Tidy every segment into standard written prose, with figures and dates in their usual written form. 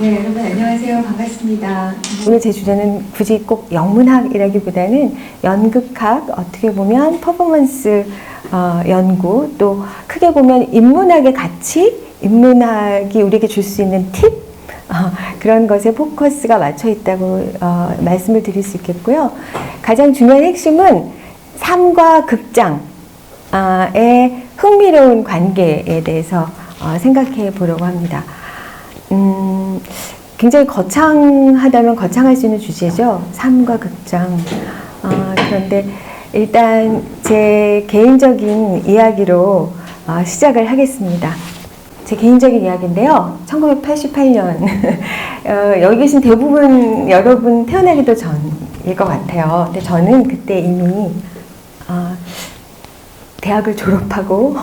네, 여러분 안녕하세요. 반갑습니다. 오늘 제 주제는 굳이 꼭 영문학이라기보다는 연극학, 어떻게 보면 퍼포먼스 연구, 또 크게 보면 인문학의 가치, 인문학이 우리에게 줄 수 있는 팁, 그런 것에 포커스가 맞춰 있다고 말씀을 드릴 수 있겠고요. 가장 중요한 핵심은 삶과 극장의 흥미로운 관계에 대해서 생각해 보려고 합니다. 굉장히 거창하다면 거창할 수 있는 주제죠. 삶과 극장. 그런데 일단 제 개인적인 이야기로 시작을 하겠습니다. 제 개인적인 이야기인데요. 1988년 여기 계신 대부분 여러분 태어나기도 전일 것 같아요. 근데 저는 그때 이미 대학을 졸업하고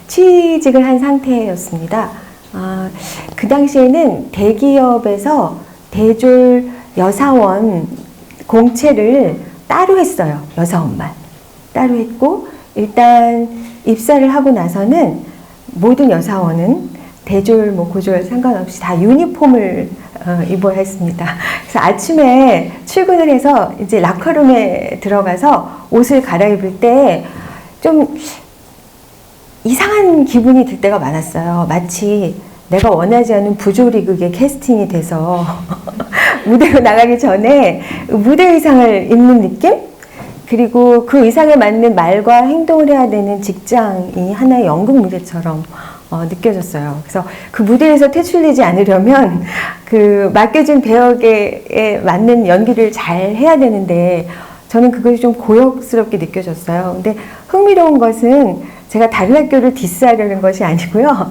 취직을 한 상태였습니다. 그 당시에는 대기업에서 대졸 여사원 공채를 따로 했어요. 여사원만. 따로 했고, 일단 입사를 하고 나서는 모든 여사원은 대졸, 고졸 상관없이 다 유니폼을 입어야 했습니다. 그래서 아침에 출근을 해서 이제 라커룸에 들어가서 옷을 갈아입을 때 좀 이상한 기분이 들 때가 많았어요. 마치 내가 원하지 않은 부조리극에 캐스팅이 돼서 무대로 나가기 전에 무대 의상을 입는 느낌? 그리고 그 의상에 맞는 말과 행동을 해야 되는 직장이 하나의 연극 무대처럼 느껴졌어요. 그래서 그 무대에서 퇴출되지 않으려면 그 맡겨진 배역에 맞는 연기를 잘 해야 되는데 저는 그것이 좀 고역스럽게 느껴졌어요. 근데 흥미로운 것은 제가 다른 학교를 디스하려는 것이 아니고요.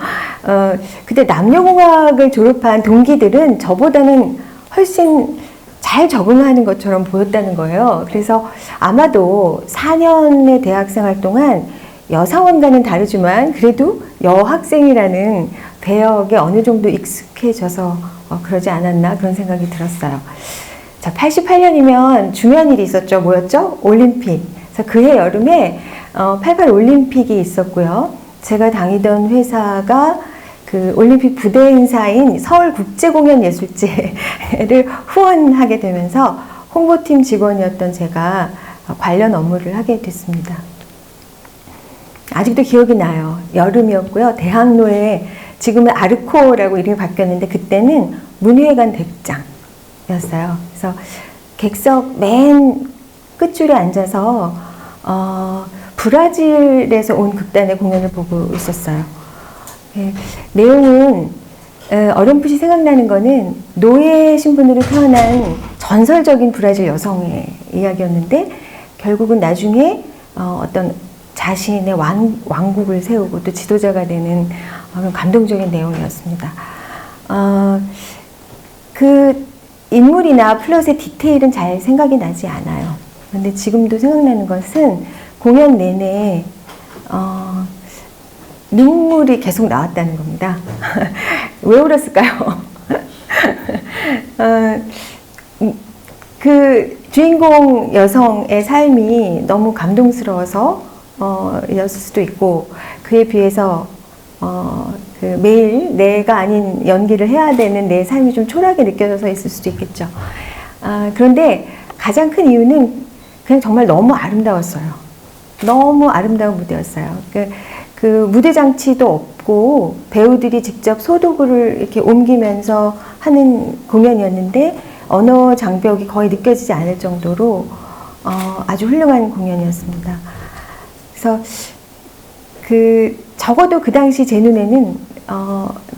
그때 남녀공학을 졸업한 동기들은 저보다는 훨씬 잘 적응하는 것처럼 보였다는 거예요. 그래서 아마도 4년의 대학생활 동안 여사원과는 다르지만 그래도 여학생이라는 배역에 어느 정도 익숙해져서 그러지 않았나 그런 생각이 들었어요. 자, 88년이면 중요한 일이 있었죠. 뭐였죠? 올림픽. 그래서 그해 여름에 88 올림픽이 있었고요. 제가 다니던 회사가 그 올림픽 부대 행사인 서울국제공연예술제를 후원하게 되면서 홍보팀 직원이었던 제가 관련 업무를 하게 됐습니다. 아직도 기억이 나요. 여름이었고요. 대학로에 지금은 아르코라고 이름이 바뀌었는데 그때는 문예관 극장이었어요. 그래서 객석 맨 끝줄에 앉아서 브라질에서 온 극단의 공연을 보고 있었어요. 내용은 어렴풋이 생각나는 거는 노예 신분으로 태어난 전설적인 브라질 여성의 이야기였는데 결국은 나중에 어떤 자신의 왕국을 세우고 또 지도자가 되는 그런 감동적인 내용이었습니다. 그 인물이나 플롯의 디테일은 잘 생각이 나지 않아요. 그런데 지금도 생각나는 것은 공연 내내 눈물이 계속 나왔다는 겁니다. 왜 울었을까요? 그 주인공 여성의 삶이 너무 감동스러워서 였을 수도 있고 그에 비해서 그 매일 내가 아닌 연기를 해야 되는 내 삶이 좀 초라하게 느껴져서 있을 수도 있겠죠. 그런데 가장 큰 이유는 그냥 정말 너무 아름다웠어요. 너무 아름다운 무대였어요. 그 무대 장치도 없고 배우들이 직접 소도구를 이렇게 옮기면서 하는 공연이었는데 언어 장벽이 거의 느껴지지 않을 정도로 아주 훌륭한 공연이었습니다. 그래서 적어도 그 당시 제 눈에는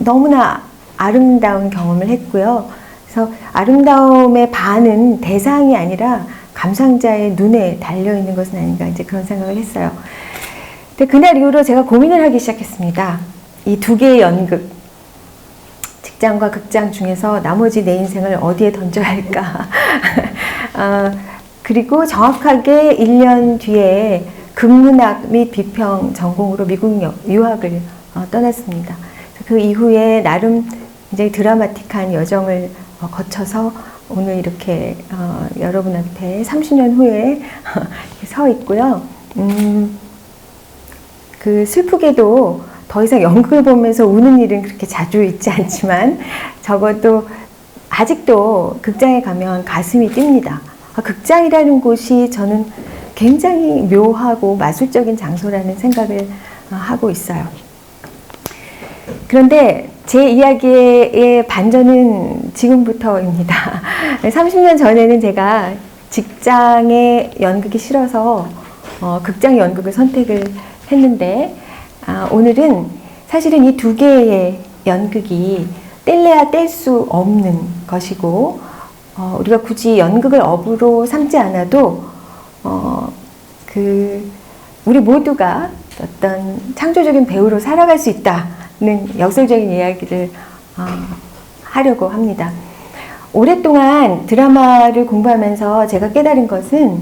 너무나 아름다운 경험을 했고요. 그래서 아름다움의 반은 대상이 아니라 감상자의 눈에 달려있는 것은 아닌가 이제 그런 생각을 했어요. 근데 그날 이후로 제가 고민을 하기 시작했습니다. 이 두 개의 연극, 직장과 극장 중에서 나머지 내 인생을 어디에 던져야 할까. 그리고 정확하게 1년 뒤에 극문학 및 비평 전공으로 미국 유학을 떠났습니다. 그 이후에 나름 굉장히 드라마틱한 여정을 거쳐서 오늘 이렇게 여러분 앞에 30년 후에 서 있고요. 그 슬프게도 더 이상 연극을 보면서 우는 일은 그렇게 자주 있지 않지만 적어도 아직도 극장에 가면 가슴이 뜁니다. 극장이라는 곳이 저는 굉장히 묘하고 마술적인 장소라는 생각을 하고 있어요. 그런데 제 이야기의 반전은 지금부터입니다. 30년 전에는 제가 직장의 연극이 싫어서 극장 연극을 선택을 했는데 오늘은 사실은 이 두 개의 연극이 뗄래야 뗄 수 없는 것이고 우리가 굳이 연극을 업으로 삼지 않아도 우리 모두가 어떤 창조적인 배우로 살아갈 수 있다는 역설적인 이야기를 하려고 합니다. 오랫동안 드라마를 공부하면서 제가 깨달은 것은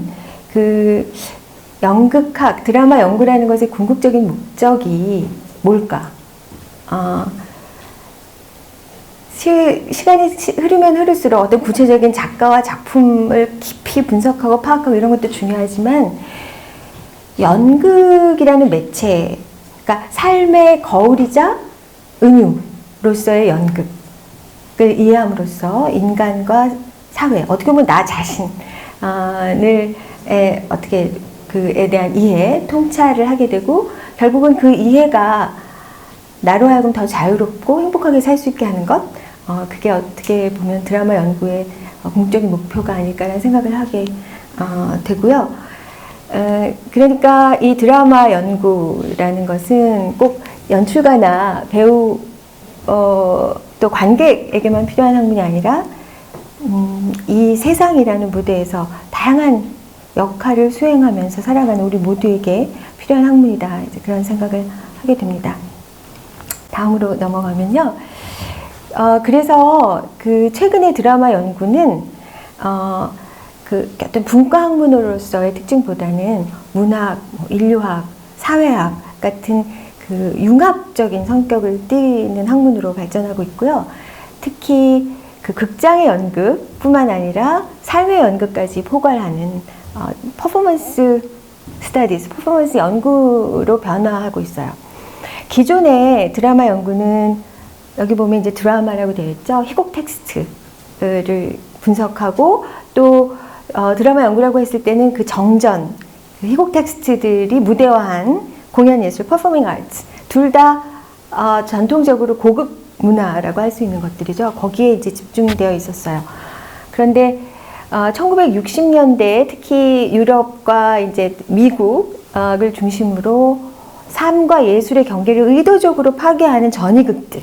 연극학, 드라마 연구라는 것의 궁극적인 목적이 뭘까? 시간이 흐르면 흐를수록 어떤 구체적인 작가와 작품을 깊이 분석하고 파악하고 이런 것도 중요하지만 연극이라는 매체, 그러니까 삶의 거울이자 은유로서의 연극을 이해함으로써 인간과 사회, 어떻게 보면 나 자신을 어떻게 그에 대한 이해, 통찰을 하게 되고 결국은 그 이해가 나로 하여금 더 자유롭고 행복하게 살 수 있게 하는 것, 그게 어떻게 보면 드라마 연구의 궁극적인 목표가 아닐까라는 생각을 하게 되고요. 그러니까 이 드라마 연구라는 것은 꼭 연출가나 배우 또 관객에게만 필요한 학문이 아니라 이 세상이라는 무대에서 다양한 역할을 수행하면서 살아가는 우리 모두에게 필요한 학문이다. 이제 그런 생각을 하게 됩니다. 다음으로 넘어가면요. 그래서 최근의 드라마 연구는 어떤 분과 학문으로서의 특징보다는 문학, 인류학, 사회학 같은 융합적인 성격을 띠는 학문으로 발전하고 있고요. 특히 극장의 연극뿐만 아니라 삶의 연극까지 포괄하는 퍼포먼스 스터디스, 퍼포먼스 연구로 변화하고 있어요. 기존의 드라마 연구는 여기 보면 이제 드라마라고 되어 있죠. 희곡 텍스트를 분석하고 또 드라마 연구라고 했을 때는 정전, 희곡 텍스트들이 무대화한 공연 예술, 퍼포밍 아트 둘 다 전통적으로 고급 문화라고 할 수 있는 것들이죠. 거기에 이제 집중되어 있었어요. 그런데 1960년대에 특히 유럽과 이제 미국을 중심으로 삶과 예술의 경계를 의도적으로 파괴하는 전위극들,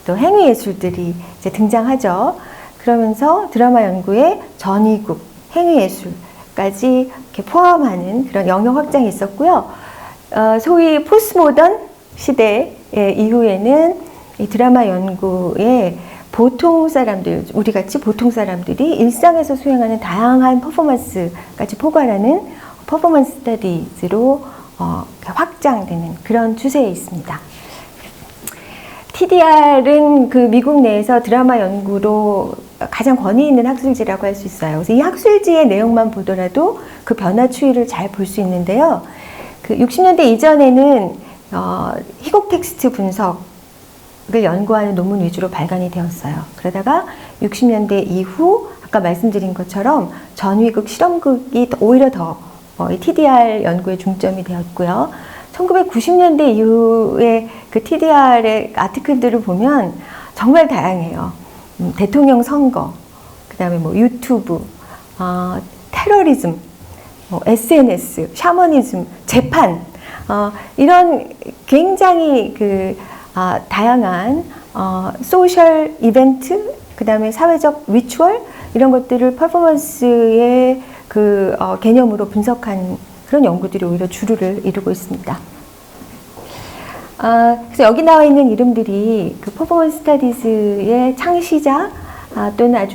또 행위 예술들이 이제 등장하죠. 그러면서 드라마 연구에 전위극, 행위 예술까지 이렇게 포함하는 그런 영역 확장이 있었고요. 소위 포스트모던 시대 이후에는 이 드라마 연구에 보통 사람들, 우리 같이 보통 사람들이 일상에서 수행하는 다양한 퍼포먼스까지 포괄하는 퍼포먼스 스터디즈로 확장되는 그런 추세에 있습니다. TDR은 미국 내에서 드라마 연구로 가장 권위 있는 학술지라고 할 수 있어요. 그래서 이 학술지의 내용만 보더라도 그 변화 추이를 잘 볼 수 있는데요. 60년대 이전에는 희곡 텍스트 분석을 연구하는 논문 위주로 발간이 되었어요. 그러다가 60년대 이후 아까 말씀드린 것처럼 전위극, 실험극이 오히려 더 TDR 연구에 중점이 되었고요. 1990년대 이후에 TDR의 아티클들을 보면 정말 다양해요. 대통령 선거, 그 다음에 유튜브, 테러리즘, SNS, 샤머니즘, 재판, 이런 굉장히 다양한 소셜 이벤트, 그 다음에 사회적 리추얼, 이런 것들을 퍼포먼스의 개념으로 분석한 그런 연구들이 오히려 주류를 이루고 있습니다. 그래서 여기 나와 있는 이름들이 퍼포먼스 스터디즈의 창시자 또는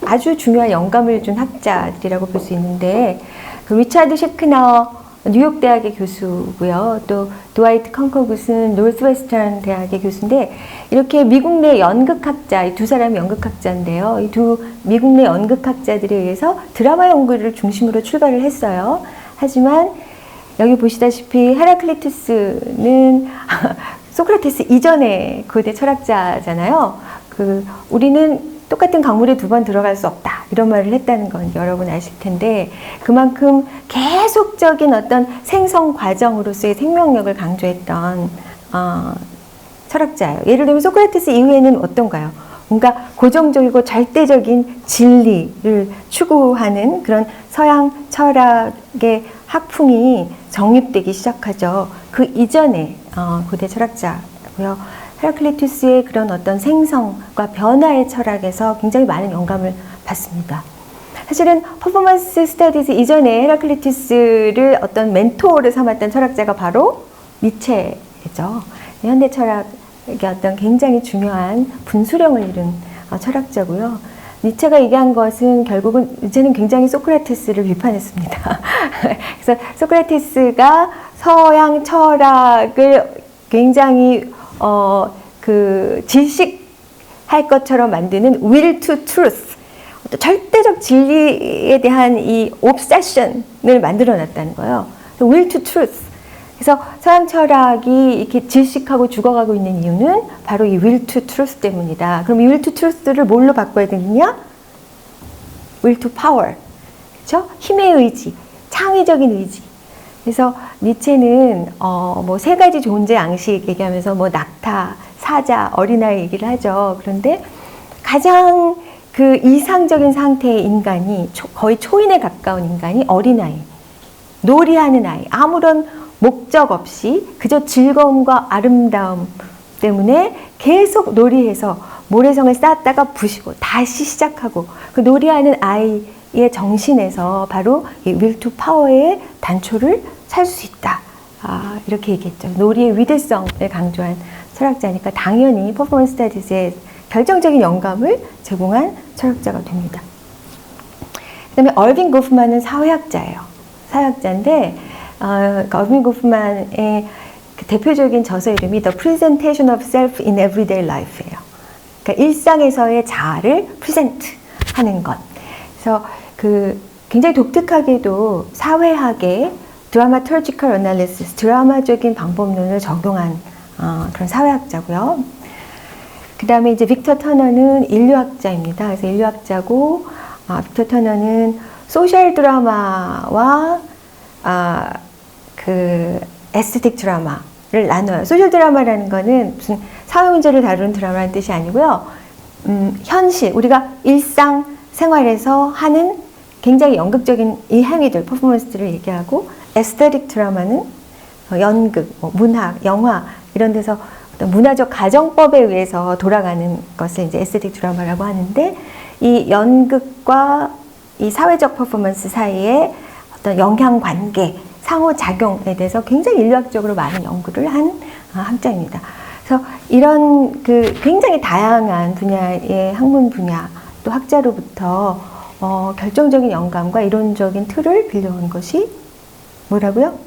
아주 중요한 영감을 준 학자들이라고 볼 수 있는데 리차드 셰크너 뉴욕 대학의 교수고요. 또 드와이트 컨커굿은 노스웨스턴 대학의 교수인데 이렇게 미국 내 연극학자, 이 두 사람이 연극학자인데요. 이 두 미국 내 연극학자들에 의해서 드라마 연구를 중심으로 출발을 했어요. 하지만 여기 보시다시피 헤라클리투스는 소크라테스 이전의 고대 철학자잖아요. 우리는 똑같은 강물에 두 번 들어갈 수 없다. 이런 말을 했다는 건 여러분 아실 텐데, 그만큼 계속적인 어떤 생성 과정으로서의 생명력을 강조했던 철학자예요. 예를 들면 소크라테스 이후에는 어떤가요? 뭔가 고정적이고 절대적인 진리를 추구하는 그런 서양 철학의 학풍이 정립되기 시작하죠. 그 이전에 고대 철학자고요. 헤라클리투스의 그런 어떤 생성과 변화의 철학에서 굉장히 많은 영감을 받습니다. 사실은 퍼포먼스 스터디즈 이전에 헤라클리투스를 어떤 멘토를 삼았던 철학자가 바로 니체죠. 현대 철학의 어떤 굉장히 중요한 분수령을 이룬 철학자고요. 니체가 얘기한 것은 결국은 니체는 굉장히 소크라테스를 비판했습니다. 그래서 소크라테스가 서양 철학을 굉장히 질식할 것처럼 만드는 will to truth, 절대적 진리에 대한 이 obsession을 만들어 놨다는 거예요. will to truth. 그래서 서양 철학이 이렇게 질식하고 죽어가고 있는 이유는 바로 이 will to truth 때문이다. 그럼 이 will to truth를 뭘로 바꿔야 되느냐? will to power. 그렇죠? 힘의 의지, 창의적인 의지. 그래서 니체는 뭐 세 가지 존재 양식 얘기하면서 뭐 낙타, 사자, 어린아이 얘기를 하죠. 그런데 가장 그 이상적인 상태의 인간이 거의 초인에 가까운 인간이 어린아이, 놀이하는 아이, 아무런 목적 없이 그저 즐거움과 아름다움 때문에 계속 놀이해서 모래성을 쌓았다가 부시고 다시 시작하고, 그 놀이하는 아이의 정신에서 바로 이 will to power의 단초를 살 수 있다. 이렇게 얘기했죠. 놀이의 위대성을 강조한 철학자니까 당연히 퍼포먼스 스터디즈에 결정적인 영감을 제공한 철학자가 됩니다. 그 다음에 얼빈 고프만은 사회학자예요. 사회학자인데 얼빈 고프만의 그 대표적인 저서 이름이 The Presentation of Self in Everyday Life예요. 그러니까 일상에서의 자아를 프레젠트 하는 것. 그래서 굉장히 독특하게도 사회학의 드라마터지컬 어널리시스, 드라마적인 방법론을 적용한 그런 사회학자고요. 그 다음에 이제 빅터 터너는 인류학자입니다. 그래서 인류학자고, 빅터 터너는 소셜 드라마와 그 에스thetic 드라마를 나눠요. 소셜 드라마라는 거는 무슨 사회 문제를 다루는 드라마라는 뜻이 아니고요. 현실, 우리가 일상 생활에서 하는 굉장히 연극적인 이 행위들, 퍼포먼스들을 얘기하고, 에스테틱 드라마는 연극, 문학, 영화 이런 데서 어떤 문화적 가정법에 의해서 돌아가는 것을 이제 에스테틱 드라마라고 하는데, 이 연극과 이 사회적 퍼포먼스 사이에 어떤 영향관계, 상호작용에 대해서 굉장히 인류학적으로 많은 연구를 한 학자입니다. 그래서 이런 굉장히 다양한 분야의 학문 분야 또 학자로부터 결정적인 영감과 이론적인 틀을 빌려온 것이 뭐라고요?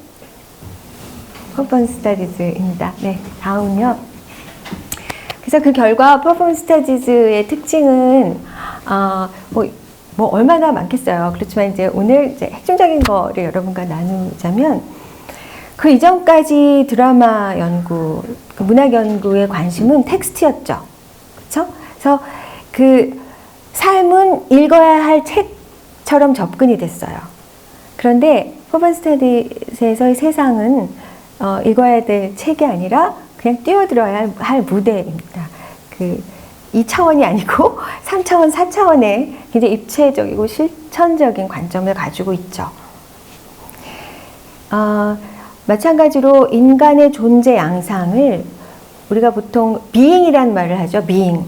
퍼포먼스 스터디즈입니다. 네, 다음은요. 그래서 그 결과 퍼포먼스 스터디즈의 특징은 뭐 얼마나 많겠어요. 그렇지만 이제 오늘 이제 핵심적인 거를 여러분과 나누자면, 그 이전까지 드라마 연구, 문학 연구의 관심은 텍스트였죠. 그렇죠? 그래서 그 삶은 읽어야 할 책처럼 접근이 됐어요. 그런데 퍼포먼스 스터디즈에서의 세상은 읽어야 될 책이 아니라 그냥 뛰어들어야 할 무대입니다. 2차원이 아니고 3차원, 4차원의 굉장히 입체적이고 실천적인 관점을 가지고 있죠. 마찬가지로 인간의 존재 양상을 우리가 보통 being이라는 말을 하죠. being,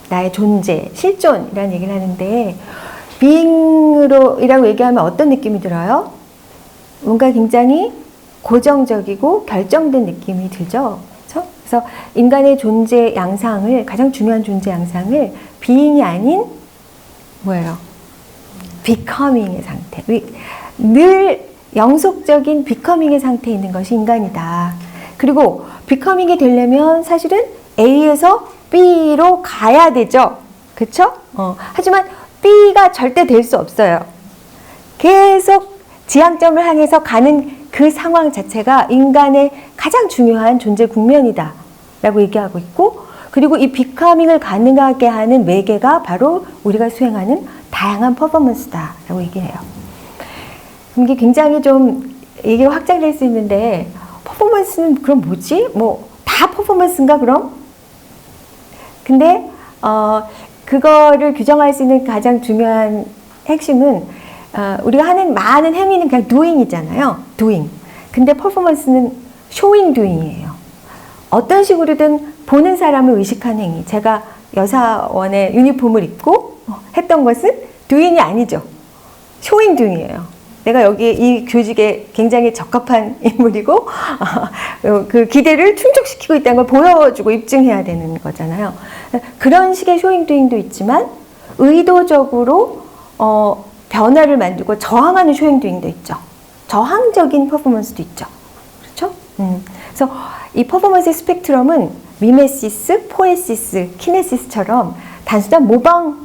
나의 존재, 실존이라는 얘기를 하는데, being이라고 얘기하면 어떤 느낌이 들어요? 뭔가 굉장히 고정적이고 결정된 느낌이 들죠. 그렇죠? 그래서 인간의 존재 양상을, 가장 중요한 존재 양상을 being이 아닌 뭐예요? becoming의 상태. 늘 영속적인 becoming의 상태에 있는 것이 인간이다. 그리고 becoming이 되려면 사실은 A에서 B로 가야 되죠. 그렇죠? 하지만 B가 절대 될 수 없어요. 계속 지향점을 향해서 가는 그 상황 자체가 인간의 가장 중요한 존재 국면이다 라고 얘기하고 있고, 그리고 이 비커밍을 가능하게 하는 매개가 바로 우리가 수행하는 다양한 퍼포먼스다라고 얘기해요. 이게 굉장히 좀 얘기가 확장될 수 있는데, 퍼포먼스는 그럼 뭐지? 뭐 다 퍼포먼스인가 그럼? 근데 그거를 규정할 수 있는 가장 중요한 핵심은 우리가 하는 많은 행위는 그냥 doing이잖아요. doing. 근데 퍼포먼스는 showing doing이에요. 어떤 식으로든 보는 사람을 의식한 행위. 제가 여사원의 유니폼을 입고 했던 것은 doing이 아니죠. showing doing이에요. 내가 여기 이 교직에 굉장히 적합한 인물이고 그 기대를 충족시키고 있다는 걸 보여주고 입증해야 되는 거잖아요. 그런 식의 쇼잉 도잉도 있지만 의도적으로 변화를 만들고 저항하는 쇼잉 도잉도 있죠. 저항적인 퍼포먼스도 있죠. 그렇죠? 그래서 이 퍼포먼스의 스펙트럼은 미메시스, 포에시스, 키네시스처럼 단순한 모방을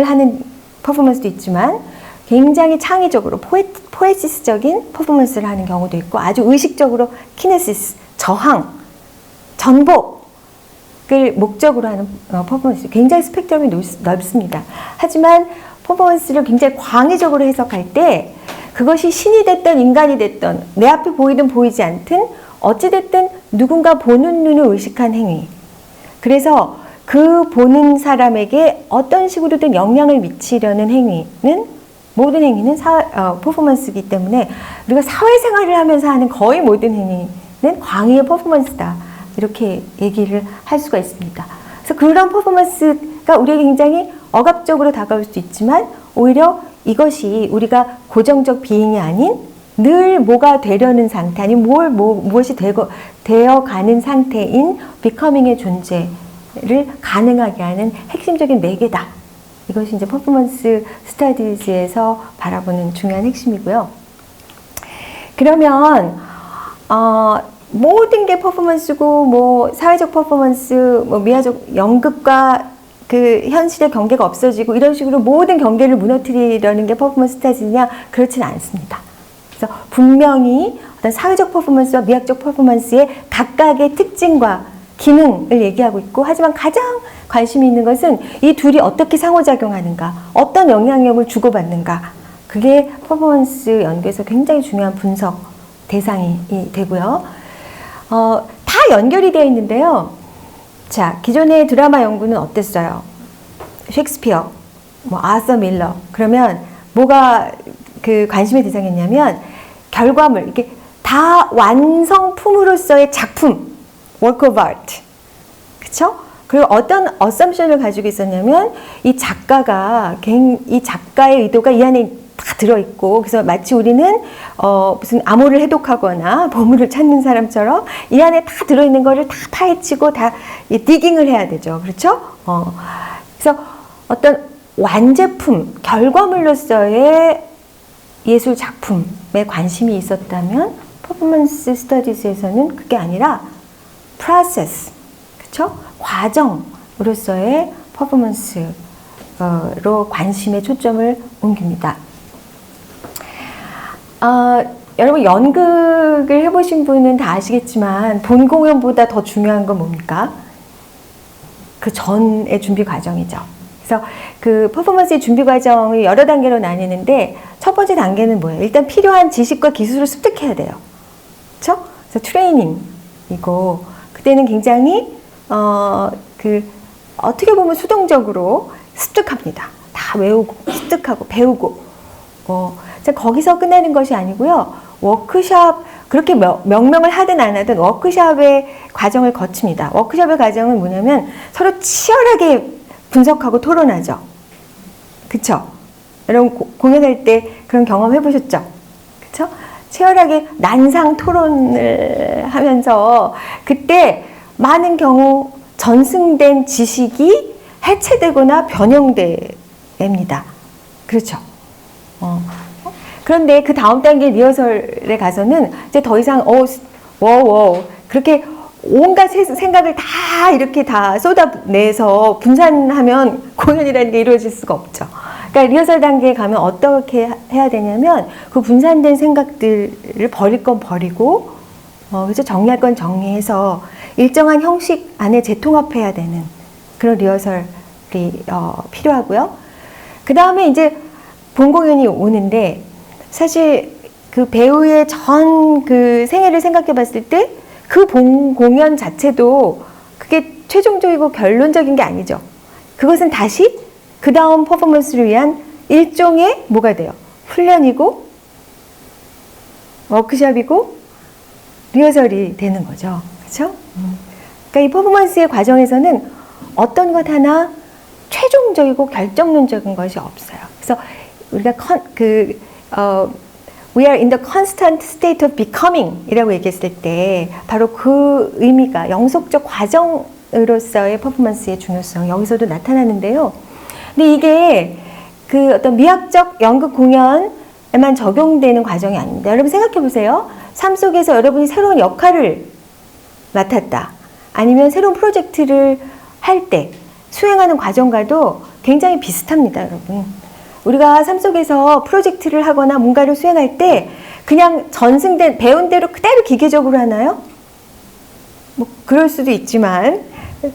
하는 퍼포먼스도 있지만 굉장히 창의적으로 포에시스적인 퍼포먼스를 하는 경우도 있고, 아주 의식적으로 키네시스, 저항, 전복을 목적으로 하는 퍼포먼스, 굉장히 스펙트럼이 넓습니다. 하지만 퍼포먼스를 굉장히 광의적으로 해석할 때 그것이 신이 됐든 인간이 됐든 내 앞에 보이든 보이지 않든 어찌됐든 누군가 보는 눈을 의식한 행위, 그래서 그 보는 사람에게 어떤 식으로든 영향을 미치려는 행위는, 모든 행위는 퍼포먼스이기 때문에 우리가 사회생활을 하면서 하는 거의 모든 행위는 광의의 퍼포먼스다, 이렇게 얘기를 할 수가 있습니다. 그래서 그런 퍼포먼스가 우리에게 굉장히 억압적으로 다가올 수도 있지만 오히려 이것이 우리가 고정적 비잉이 아닌 늘 뭐가 되려는 상태, 아니면 무엇이 되어가는 상태인 비커밍의 존재를 가능하게 하는 핵심적인 매개다. 이것이 이제 퍼포먼스 스터디즈에서 바라보는 중요한 핵심이고요. 그러면 모든 게 퍼포먼스고, 뭐 사회적 퍼포먼스, 뭐 미화적 연극과 그 현실의 경계가 없어지고 이런 식으로 모든 경계를 무너뜨리려는 게 퍼포먼스 스터디즈냐? 그렇지는 않습니다. 그래서 분명히 어떤 사회적 퍼포먼스와 미학적 퍼포먼스의 각각의 특징과 기능을 얘기하고 있고, 하지만 가장 관심이 있는 것은 이 둘이 어떻게 상호작용하는가, 어떤 영향력을 주고받는가, 그게 퍼포먼스 연구에서 굉장히 중요한 분석 대상이 되고요. 다 연결이 되어 있는데요. 자, 기존의 드라마 연구는 어땠어요? 셰익스피어, 뭐 아서 밀러, 그러면 뭐가 그 관심의 대상이었냐면 결과물, 이게 다 완성품으로서의 작품, work of art, 그쵸? 그리고 어떤 어썸션을 가지고 있었냐면 이 작가의 의도가 이 안에 다 들어있고, 그래서 마치 우리는 무슨 암호를 해독하거나 보물을 찾는 사람처럼 이 안에 다 들어있는 거를 다 파헤치고 다 디깅을 해야 되죠. 그렇죠? 그래서 어떤 완제품, 결과물로서의 예술 작품에 관심이 있었다면 퍼포먼스 스터디즈에서는 그게 아니라 프로세스, 그렇죠? 과정으로서의 퍼포먼스로 관심의 초점을 옮깁니다. 여러분 연극을 해보신 분은 다 아시겠지만 본 공연보다 더 중요한 건 뭡니까? 그 전의 준비 과정이죠. 그래서 그 퍼포먼스의 준비 과정을 여러 단계로 나뉘는데 첫 번째 단계는 뭐예요? 일단 필요한 지식과 기술을 습득해야 돼요. 그렇죠? 그래서 트레이닝이고, 그때는 굉장히 어떻게 보면 수동적으로 습득합니다. 다 외우고 습득하고 배우고. 거기서 끝나는 것이 아니고요. 워크숍, 그렇게 명명을 하든 안 하든 워크숍의 과정을 거칩니다. 워크숍의 과정은 뭐냐면 서로 치열하게 분석하고 토론하죠. 그쵸? 여러분 공연할 때 그런 경험 해보셨죠? 그쵸? 치열하게 난상 토론을 하면서 그때 많은 경우 전승된 지식이 해체되거나 변형됩니다. 그렇죠? 그런데 그 다음 단계 리허설에 가서는 이제 더 이상 그렇게 온갖 생각을 다 이렇게 다 쏟아내서 분산하면 공연이라는 게 이루어질 수가 없죠. 그러니까 리허설 단계에 가면 어떻게 해야 되냐면 그 분산된 생각들을 버릴 건 버리고, 그래서 정리할 건 정리해서 일정한 형식 안에 재통합해야 되는 그런 리허설이 필요하고요. 그 다음에 이제 본 공연이 오는데, 사실 그 배우의 전 그 생애를 생각해 봤을 때 그 본 공연 자체도 그게 최종적이고 결론적인 게 아니죠. 그것은 다시 그 다음 퍼포먼스를 위한 일종의 뭐가 돼요? 훈련이고 워크숍이고 리허설이 되는 거죠. 그렇죠? 그러니까 이 퍼포먼스의 과정에서는 어떤 것 하나 최종적이고 결정론적인 것이 없어요. 그래서 우리가 We are in the constant state of becoming 이라고 얘기했을 때 바로 그 의미가 영속적 과정으로서의 퍼포먼스의 중요성 여기서도 나타나는데요. 근데 이게 그 어떤 미학적 연극 공연에만 적용되는 과정이 아닙니다. 여러분 생각해 보세요. 삶 속에서 여러분이 새로운 역할을 맡았다. 아니면 새로운 프로젝트를 할 때 수행하는 과정과도 굉장히 비슷합니다, 여러분. 우리가 삶 속에서 프로젝트를 하거나 뭔가를 수행할 때 그냥 전승된, 배운 대로 그대로 기계적으로 하나요? 뭐, 그럴 수도 있지만,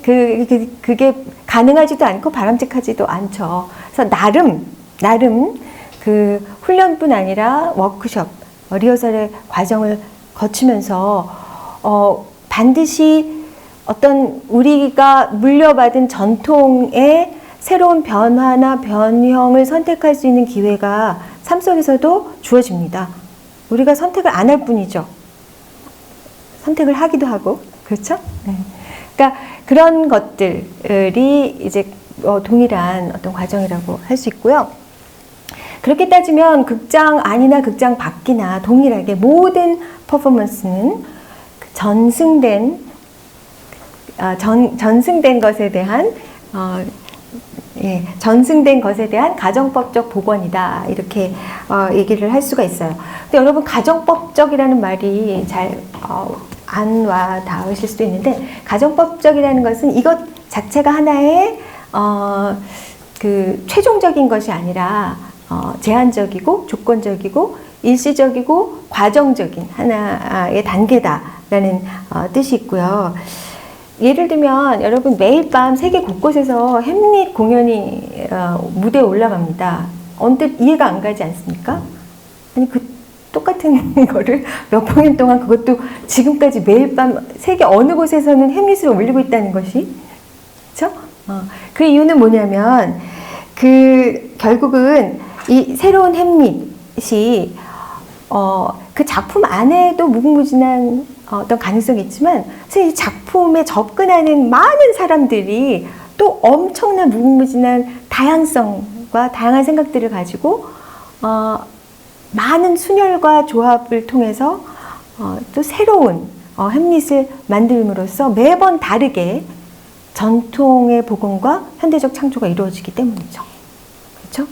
그게 가능하지도 않고 바람직하지도 않죠. 그래서 나름 그 훈련뿐 아니라 워크숍, 리허설의 과정을 거치면서, 반드시 어떤 우리가 물려받은 전통의 새로운 변화나 변형을 선택할 수 있는 기회가 삶 속에서도 주어집니다. 우리가 선택을 안 할 뿐이죠. 선택을 하기도 하고, 그렇죠? 네. 그러니까 그런 것들이 이제 동일한 어떤 과정이라고 할 수 있고요. 그렇게 따지면 극장 안이나 극장 밖이나 동일하게 모든 퍼포먼스는 전승된 것에 대한 전승된 것에 대한 가정법적 복원이다. 이렇게 얘기를 할 수가 있어요. 근데 여러분 가정법적이라는 말이 잘 안 와 닿으실 수도 있는데, 가정법적이라는 것은 이것 자체가 하나의 그 최종적인 것이 아니라 제한적이고 조건적이고 일시적이고 과정적인 하나의 단계다라는 뜻이 있고요. 예를 들면 여러분 매일 밤 세계 곳곳에서 햄릿 공연이 무대에 올라갑니다. 언뜻 이해가 안 가지 않습니까? 아니 그 똑같은 거를 몇 공연 동안 그것도 지금까지 매일 밤 세계 어느 곳에서는 햄릿을 올리고 있다는 것이, 그렇죠? 그 이유는 뭐냐면 결국은 이 새로운 햄릿이 그 작품 안에도 무궁무진한 어떤 가능성이 있지만 사실 이 작품에 접근하는 많은 사람들이 또 엄청난 무궁무진한 다양성과 다양한 생각들을 가지고 많은 순혈과 조합을 통해서 또 새로운 햄릿을 만들므로써 매번 다르게 전통의 복원과 현대적 창조가 이루어지기 때문이죠. 그렇죠?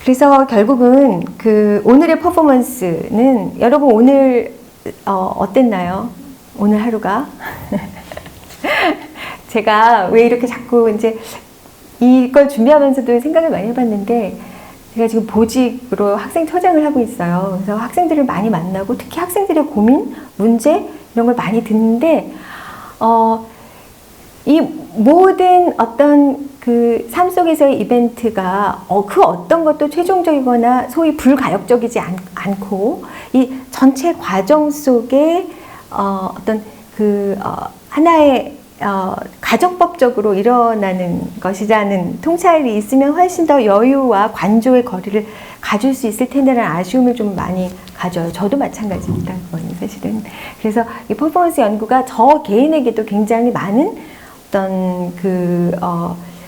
그래서 결국은 오늘의 퍼포먼스는 여러분 오늘 어땠나요? 오늘 하루가? 제가 왜 이렇게 자꾸 이제 이걸 준비하면서도 생각을 많이 해봤는데, 제가 지금 보직으로 학생처장을 하고 있어요. 그래서 학생들을 많이 만나고 특히 학생들의 고민, 문제 이런 걸 많이 듣는데 이 모든 어떤 그 삶 속에서의 이벤트가 그 어떤 것도 최종적이거나 소위 불가역적이지 않고 이 전체 과정 속에 어떤 하나의 가정법적으로 일어나는 것이라는 통찰이 있으면 훨씬 더 여유와 관조의 거리를 가질 수 있을 텐데라는 아쉬움을 좀 많이 가져요. 저도 마찬가지입니다. 그건 사실은. 그래서 이 퍼포먼스 연구가 저 개인에게도 굉장히 많은 어떤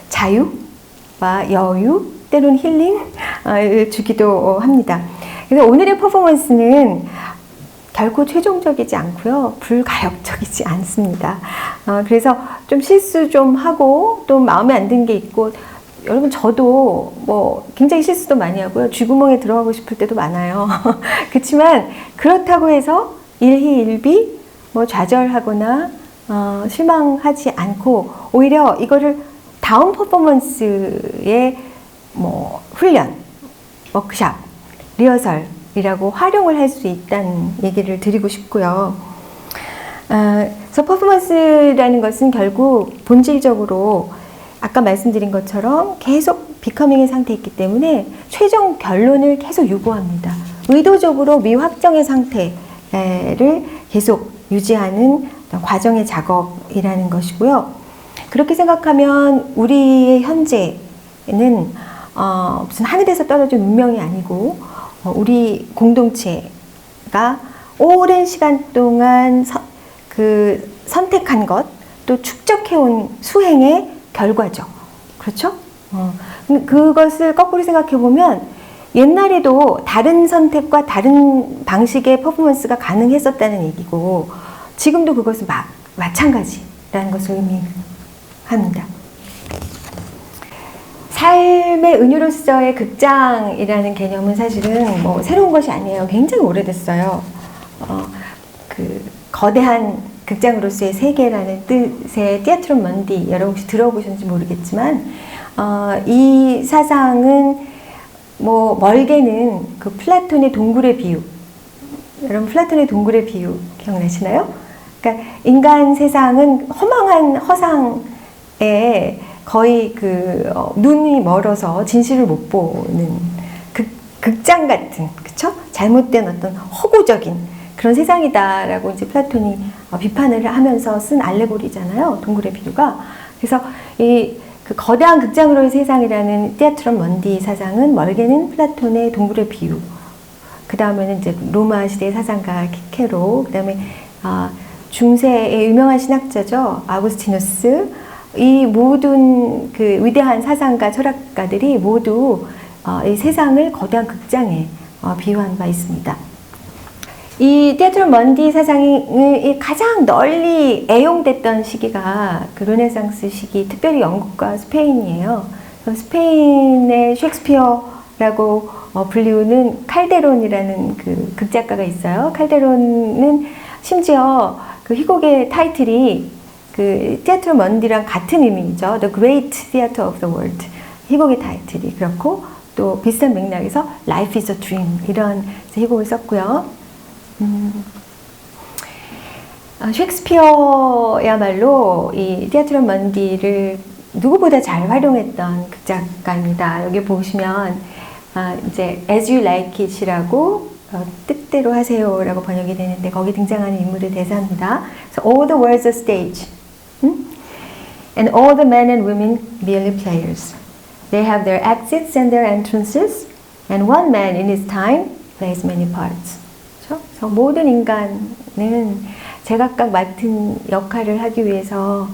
자유와 여유, 때론 힐링을 주기도 합니다. 그래서 오늘의 퍼포먼스는 결코 최종적이지 않고요. 불가역적이지 않습니다. 그래서 좀 실수 좀 하고 또 마음에 안 드는 게 있고, 여러분 저도 뭐 굉장히 실수도 많이 하고요. 쥐구멍에 들어가고 싶을 때도 많아요. 그렇지만 그렇다고 해서 일희일비 뭐 좌절하거나 실망하지 않고 오히려 이거를 다음 퍼포먼스의 뭐 훈련, 워크숍, 리허설이라고 활용을 할 수 있다는 얘기를 드리고 싶고요. 그래서 퍼포먼스라는 것은 결국 본질적으로 아까 말씀드린 것처럼 계속 비커밍의 상태에 있기 때문에 최종 결론을 계속 유보합니다. 의도적으로 미확정의 상태를 계속 유지하는 과정의 작업이라는 것이고요. 그렇게 생각하면 우리의 현재는 무슨 하늘에서 떨어진 운명이 아니고 우리 공동체가 오랜 시간 동안 선택한 것, 또 축적해온 수행의 결과죠. 그렇죠? 그것을 거꾸로 생각해보면 옛날에도 다른 선택과 다른 방식의 퍼포먼스가 가능했었다는 얘기고 지금도 그것은 마찬가지라는 것을 의미합니다. 삶의 은유로서의 극장이라는 개념은 사실은 뭐 새로운 것이 아니에요. 굉장히 오래됐어요. 그 거대한 극장으로서의 세계라는 뜻의 띠아트론 먼디, 여러분 혹시 들어보셨는지 모르겠지만 이 사상은 뭐 멀게는 그 플라톤의 동굴의 비유, 여러분 플라톤의 동굴의 비유 기억나시나요? 그러니까 인간 세상은 허망한 허상에 거의 눈이 멀어서 진실을 못 보는 극장 같은, 그쵸? 잘못된 어떤 허구적인 그런 세상이다라고 이제 플라톤이 비판을 하면서 쓴 알레고리잖아요. 동굴의 비유가. 그래서 그 거대한 극장으로의 세상이라는 띠아트론 먼디 사상은 멀게는 플라톤의 동굴의 비유. 그 다음에는 이제 로마 시대의 사상가 키케로, 그 다음에 중세의 유명한 신학자죠. 아우구스티누스. 이 모든 그 위대한 사상가, 철학가들이 모두 이 세상을 거대한 극장에 비유한 바 있습니다. 이 띠아트론 먼디 사상이 가장 널리 애용됐던 시기가 그 르네상스 시기, 특별히 영국과 스페인이에요. 스페인의 셰익스피어라고 불리우는 칼데론이라는 그 극작가가 있어요. 칼데론은 심지어 그 희곡의 타이틀이 그 띠아트론 먼디랑 같은 의미죠. The Great Theater of the World. 희곡의 타이틀이 그렇고 또 비슷한 맥락에서 Life is a Dream 이런 희곡을 썼고요. 셰익스피어야말로 이 띠아트론 먼디를 누구보다 잘 활용했던 극작가입니다. 여기 보시면 이제 As You Like It이라고 뜻대로 하세요라고 번역이 되는데 거기 등장하는 인물의 대사입니다. So all the world's a stage, and all the men and women merely players. They have their exits and their entrances, and one man in his time plays many parts. 그래서 모든 인간은 제각각 맡은 역할을 하기 위해서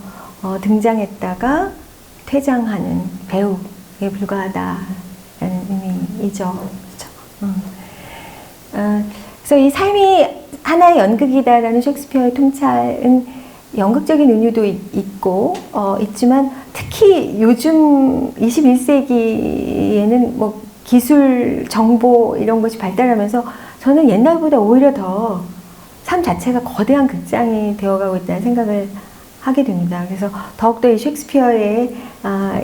등장했다가 퇴장하는 배우에 불과하다라는 의미이죠. 그렇죠? 그래서 이 삶이 하나의 연극이다라는 셰익스피어의 통찰은 연극적인 은유도 있고 있지만 특히 요즘 21세기에는 뭐 기술, 정보 이런 것이 발달하면서 저는 옛날보다 오히려 더 삶 자체가 거대한 극장이 되어가고 있다는 생각을 하게 됩니다. 그래서 더욱더 이 셰익스피어의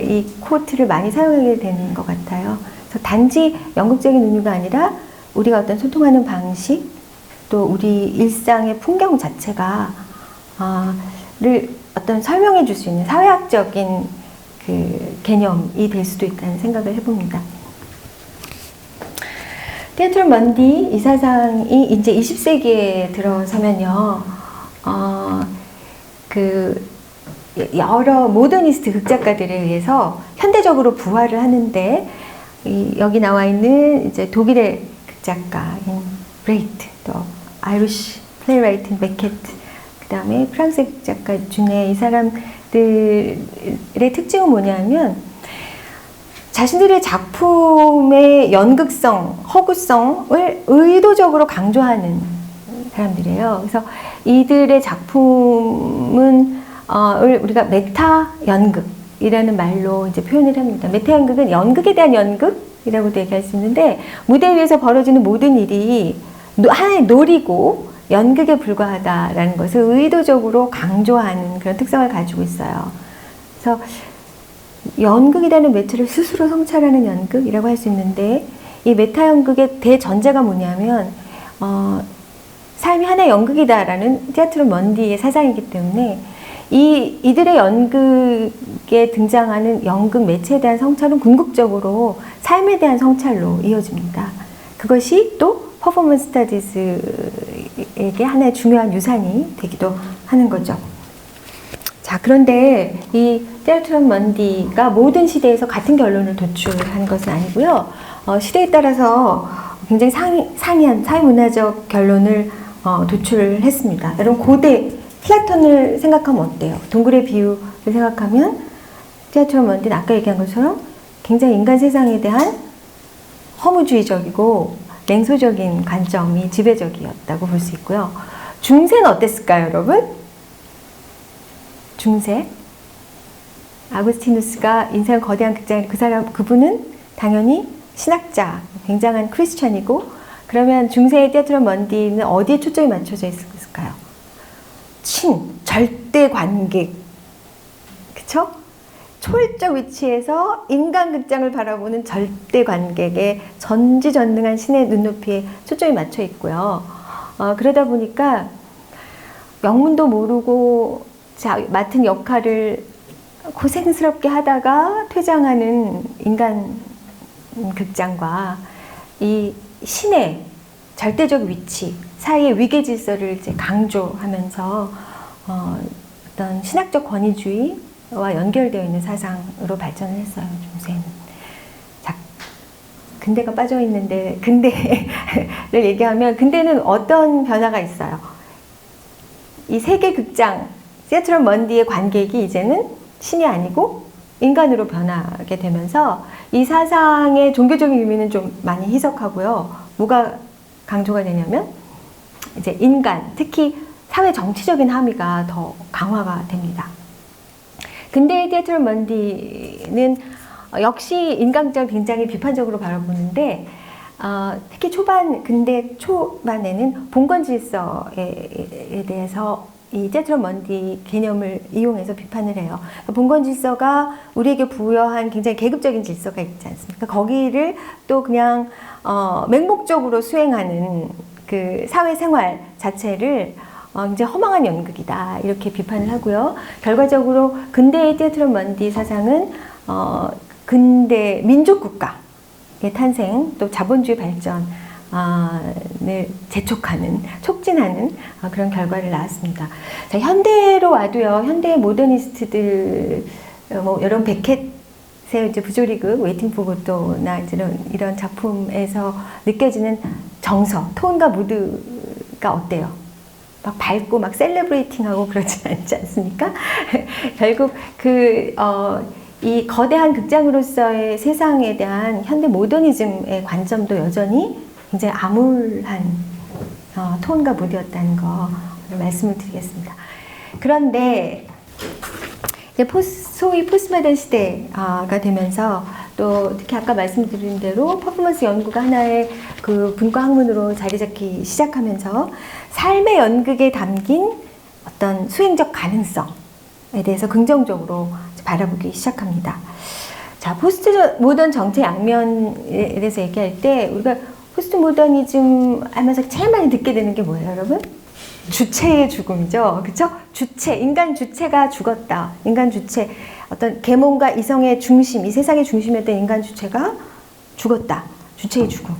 이 코트를 많이 사용하게 되는 것 같아요. 그래서 단지 연극적인 은유가 아니라 우리가 어떤 소통하는 방식, 또 우리 일상의 풍경 자체가 를 어떤 설명해 줄 수 있는 사회학적인 그 개념이 될 수도 있다는 생각을 해봅니다. 띠아트론 먼디 이 사상이 이제 20세기에 들어서면요, 그 여러 모더니스트 극작가들에 의해서 현대적으로 부활을 하는데 여기 나와 있는 이제 독일의 극작가인 브레이트, 또 아이리시 플레이라이트인 베켓, 그 다음에 프랑스 극작가 중에 이 사람들의 특징은 뭐냐면 자신들의 작품의 연극성, 허구성을 의도적으로 강조하는 사람들이에요. 그래서 이들의 작품은 우리가 메타 연극이라는 말로 이제 표현을 합니다. 메타 연극은 연극에 대한 연극이라고도 얘기할 수 있는데 무대 위에서 벌어지는 모든 일이 하나의 놀이고 연극에 불과하다라는 것을 의도적으로 강조하는 그런 특성을 가지고 있어요. 그래서 연극이라는 매체를 스스로 성찰하는 연극이라고 할 수 있는데 이 메타 연극의 대전제가 뭐냐면 삶이 하나의 연극이다라는 티아트로 먼디의 사상이기 때문에 이들의 연극에 등장하는 연극 매체에 대한 성찰은 궁극적으로 삶에 대한 성찰로 이어집니다. 그것이 또 퍼포먼스 스터디즈에게 하나의 중요한 유산이 되기도 하는 거죠. 자, 그런데 이 티아트로 먼디가 모든 시대에서 같은 결론을 도출한 것은 아니고요. 시대에 따라서 굉장히 상이한 사회문화적 결론을 도출했습니다. 여러분, 고대 플라톤을 생각하면 어때요? 동굴의 비유를 생각하면 티아트로 먼디는 아까 얘기한 것처럼 굉장히 인간 세상에 대한 허무주의적이고 냉소적인 관점이 지배적이었다고 볼 수 있고요. 중세는 어땠을까요, 여러분? 중세? 아구스티누스가 인생을 거대한 극장에 그분은 당연히 신학자, 굉장한 크리스천이고, 그러면 중세의 티아트로 먼디는 어디에 초점이 맞춰져 있을까요? 절대 관객. 그쵸? 초월적 위치에서 인간 극장을 바라보는 절대 관객의 전지전능한 신의 눈높이에 초점이 맞춰 있고요. 그러다 보니까 영문도 모르고 맡은 역할을 고생스럽게 하다가 퇴장하는 인간 극장과 이 신의 절대적 위치 사이의 위계 질서를 이제 강조하면서 어떤 신학적 권위주의와 연결되어 있는 사상으로 발전을 했어요, 중세는. 자, 근대가 빠져 있는데 근대를 얘기하면 근대는 어떤 변화가 있어요? 이 세계 극장 티아트로 먼디의 관객이 이제는 신이 아니고 인간으로 변하게 되면서 이 사상의 종교적인 의미는 좀 많이 희석하고요. 뭐가 강조가 되냐면 이제 인간, 특히 사회 정치적인 함의가 더 강화가 됩니다. 근대의 티아트로 먼디는 역시 인간극장을 굉장히 비판적으로 바라보는데 특히 근대 초반에는 봉건 질서에 대해서 이 티아트로 먼디 개념을 이용해서 비판을 해요. 봉건 질서가 우리에게 부여한 굉장히 계급적인 질서가 있지 않습니까? 거기를 또 그냥 맹목적으로 수행하는 그 사회생활 자체를 이제 허망한 연극이다 이렇게 비판을 하고요. 결과적으로 근대의 티아트로 먼디 사상은 근대 민족국가의 탄생 또 자본주의 발전 을 촉진하는 그런 결과를 낳았습니다. 자, 현대로 와도요. 현대의 모더니스트들 여러분 베켓의 이제 부조리극 웨이팅 포 고토나 이런 작품에서 느껴지는 정서, 톤과 무드가 어때요? 막 밝고 막 셀레브레이팅하고 그러지 않지 않습니까? 결국 이 거대한 극장으로서의 세상에 대한 현대 모더니즘의 관점도 여전히 굉장히 암울한 톤과 무드였다는 거를 말씀을 드리겠습니다. 그런데 이제 소위 포스트모던 시대가 되면서 또 특히 아까 말씀드린 대로 퍼포먼스 연구가 하나의 그 분과 학문으로 자리 잡기 시작하면서 삶의 연극에 담긴 어떤 수행적 가능성에 대해서 긍정적으로 바라보기 시작합니다. 자, 포스트 모던 정체 양면에 대해서 얘기할 때 우리가 포스트 모더니즘 하면서 제일 많이 듣게 되는 게 뭐예요, 여러분? 주체의 죽음이죠. 그렇죠? 인간 주체가 죽었다. 인간 주체, 어떤 계몽과 이성의 중심, 이 세상의 중심이었던 인간 주체가 죽었다. 주체의 죽음.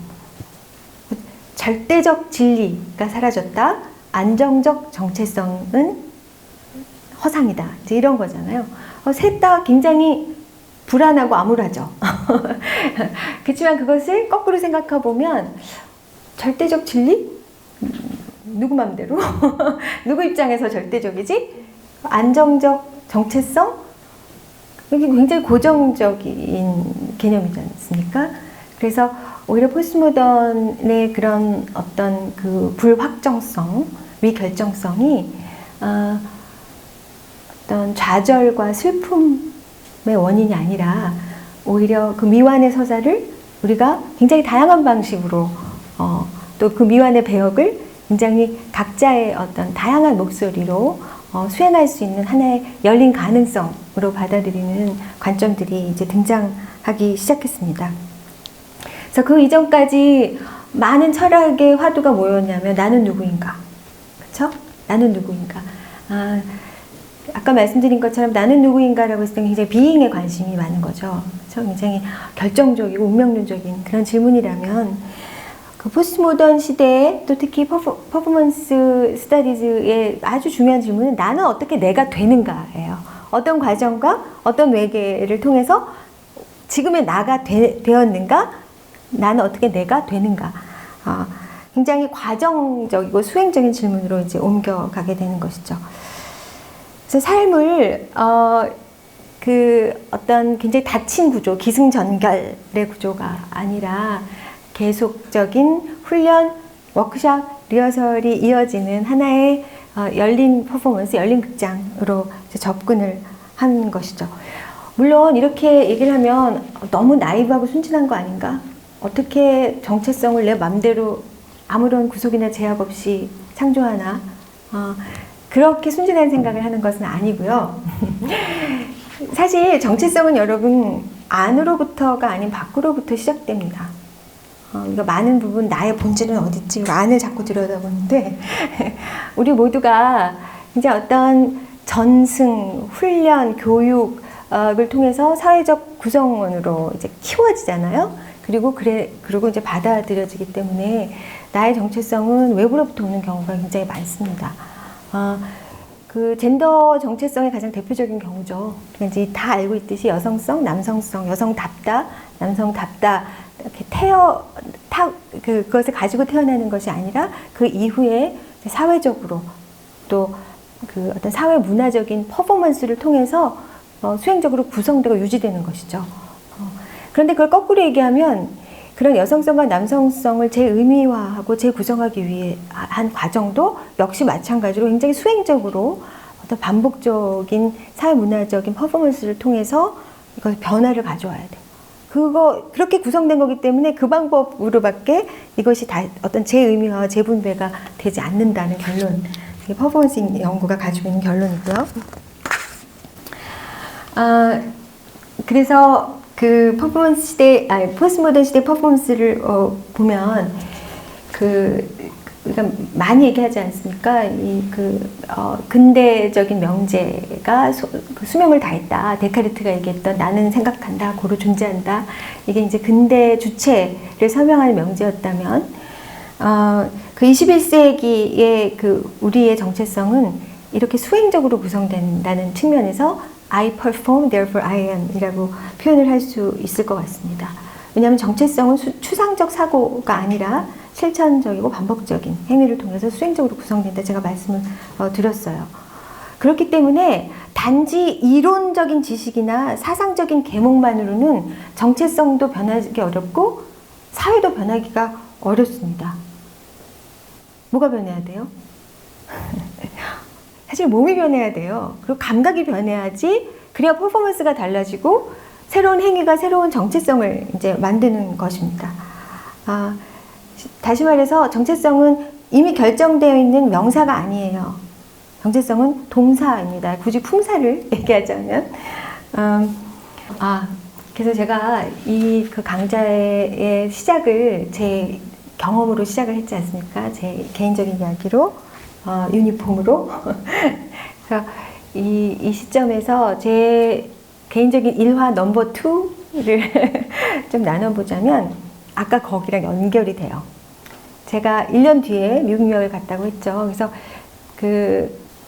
절대적 진리가 사라졌다. 안정적 정체성은 허상이다. 이제 이런 거잖아요. 셋 다 굉장히 불안하고 암울하죠. 그렇지만 그것을 거꾸로 생각해 보면 절대적 진리? 누구 맘대로? 누구 입장에서 절대적이지? 안정적 정체성? 이게 굉장히 고정적인 개념이지 않습니까? 그래서 오히려 포스트모던의 그런 어떤 그 불확정성, 미결정성이 어떤 좌절과 슬픔 원인이 아니라 오히려 그 미완의 서사를 우리가 굉장히 다양한 방식으로 또 그 미완의 배역을 굉장히 각자의 어떤 다양한 목소리로 수행할 수 있는 하나의 열린 가능성으로 받아들이는 관점들이 이제 등장하기 시작했습니다. 그래서 그 이전까지 많은 철학의 화두가 뭐였냐면 나는 누구인가? 그렇죠? 나는 누구인가? 아까 말씀드린 것처럼 나는 누구인가라고 했을 때 굉장히 비잉에 관심이 많은 거죠. 그렇죠? 굉장히 결정적이고 운명론적인 그런 질문이라면 그 포스트모던 시대에 또 특히 퍼포먼스 스터디즈의 아주 중요한 질문은 나는 어떻게 내가 되는가예요. 어떤 과정과 어떤 외계를 통해서 지금의 나가 되었는가? 나는 어떻게 내가 되는가? 굉장히 과정적이고 수행적인 질문으로 이제 옮겨가게 되는 것이죠. 그래서 삶을 어떤 굉장히 닫힌 구조, 기승전결의 구조가 아니라 계속적인 훈련, 워크숍, 리허설이 이어지는 하나의 열린 퍼포먼스, 열린 극장으로 접근을 한 것이죠. 물론 이렇게 얘기를 하면 너무 나이브하고 순진한 거 아닌가? 어떻게 정체성을 내 맘대로 아무런 구속이나 제약 없이 창조하나? 그렇게 순진한 생각을 하는 것은 아니고요. 사실 정체성은 여러분 안으로부터가 아닌 밖으로부터 시작됩니다. 이거 많은 부분 나의 본질은 어딨지? 안을 자꾸 들여다보는데 우리 모두가 이제 어떤 전승, 훈련, 교육을 통해서 사회적 구성원으로 이제 키워지잖아요. 그리고 이제 받아들여지기 때문에 나의 정체성은 외부로부터 오는 경우가 굉장히 많습니다. 그 젠더 정체성의 가장 대표적인 경우죠. 이제 다 알고 있듯이 여성성, 남성성, 여성답다, 남성답다 이렇게 그것을 가지고 태어나는 것이 아니라 그 이후에 사회적으로 또 그 어떤 사회 문화적인 퍼포먼스를 통해서 수행적으로 구성되고 유지되는 것이죠. 그런데 그걸 거꾸로 얘기하면 그런 여성성과 남성성을 재의미화하고 재구성하기 위해 한 과정도 역시 마찬가지로 굉장히 수행적으로 어떤 반복적인 사회문화적인 퍼포먼스를 통해서 이걸 변화를 가져와야 돼요. 그렇게 구성된 거기 때문에 그 방법으로밖에 이것이 다 어떤 재의미화와 재분배가 되지 않는다는 결론. 이게 퍼포먼스 연구가 가지고 있는 결론이고요. 그래서 그 퍼포먼스 시대, 포스트모던 시대 퍼포먼스를 보면 우리가 많이 얘기하지 않습니까? 근대적인 명제가 수명을 다했다. 데카르트가 얘기했던 나는 생각한다, 고로 존재한다. 이게 이제 근대 주체를 설명하는 명제였다면, 그 21세기의 우리의 정체성은 이렇게 수행적으로 구성된다는 측면에서 I perform, therefore I am 이라고 표현을 할 수 있을 것 같습니다. 왜냐하면 정체성은 추상적 사고가 아니라 실천적이고 반복적인 행위를 통해서 수행적으로 구성된다. 제가 말씀을 드렸어요. 그렇기 때문에 단지 이론적인 지식이나 사상적인 계몽만으로는 정체성도 변하기 어렵고 사회도 변하기가 어렵습니다. 뭐가 변해야 돼요? 사실 몸이 변해야 돼요. 그리고 감각이 변해야지 그래야 퍼포먼스가 달라지고 새로운 행위가 새로운 정체성을 이제 만드는 것입니다. 다시 말해서 정체성은 이미 결정되어 있는 명사가 아니에요. 정체성은 동사입니다. 굳이 품사를 얘기하자면. 그래서 제가 그 강좌의 시작을 제 경험으로 시작을 했지 않습니까? 제 개인적인 이야기로, 유니폼으로. 그래서 이 시점에서 제 개인적인 일화 넘버 2를 좀 나눠보자면, 아까 거기랑 연결이 돼요. 제가 1년 뒤에 미국 유학을 갔다고 했죠. 그래서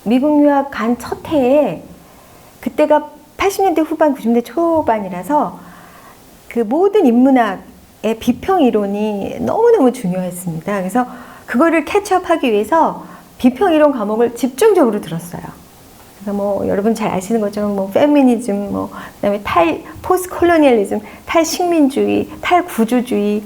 미국 유학 간 첫 해에 그때가 80년대 후반, 90년대 초반이라서 그 모든 인문학의 비평 이론이 너무너무 중요했습니다. 그래서 그거를 캐치업하기 위해서 비평 이론 과목을 집중적으로 들었어요. 그래서 여러분 잘 아시는 것처럼 페미니즘, 그다음에 포스트콜로니얼리즘, 탈식민주의, 탈구주주의,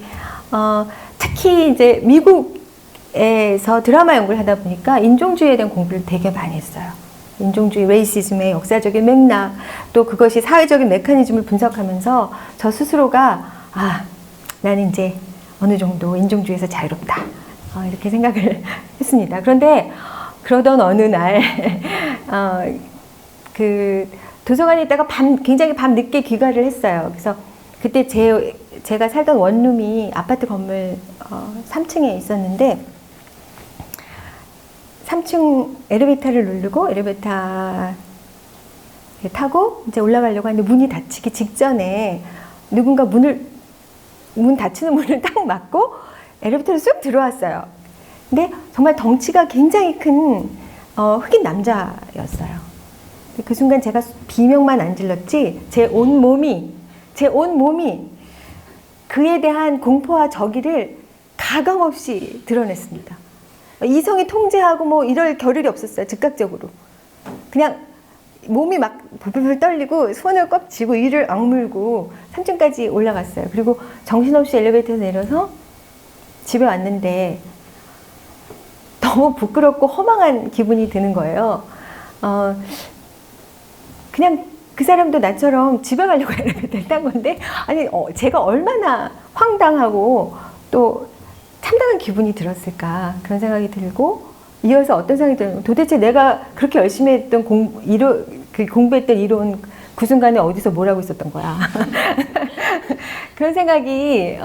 특히 이제 미국에서 드라마 연구를 하다 보니까 인종주의에 대한 공부를 되게 많이 했어요. 인종주의, 레이시즘의 역사적인 맥락, 또 그것이 사회적인 메커니즘을 분석하면서 저 스스로가 나는 이제 어느 정도 인종주의에서 자유롭다. 이렇게 생각을 했습니다. 그런데 그러던 어느 날 도서관에 있다가 굉장히 밤늦게 귀가를 했어요. 그래서 그때 제가 살던 원룸이 아파트 건물 3층에 있었는데 3층 엘리베이터를 누르고 엘리베이터 타고 이제 올라가려고 하는데 문이 닫히기 직전에 누군가 문 닫히는 문을 딱 막고 엘리베이터로 쑥 들어왔어요. 근데 정말 덩치가 굉장히 큰 흑인 남자였어요. 그 순간 제가 비명만 안 질렀지 제 온 몸이 그에 대한 공포와 저기를 가감없이 드러냈습니다. 이성이 통제하고 뭐 이럴 겨를이 없었어요. 즉각적으로. 그냥 몸이 막 불불 떨리고 손을 꽉 쥐고 이를 악물고 3층까지 올라갔어요. 그리고 정신없이 엘리베이터에서 내려서 집에 왔는데 너무 부끄럽고 허망한 기분이 드는 거예요. 그냥 그 사람도 나처럼 집에 가려고 엘리베이터를 탄 건데 아니 제가 얼마나 황당하고 또 참담한 기분이 들었을까 그런 생각이 들고 이어서 어떤 생각이 들면 도대체 내가 그렇게 열심히 했던 공부했던 이론 그 순간에 어디서 뭘 하고 있었던 거야. 그런 생각이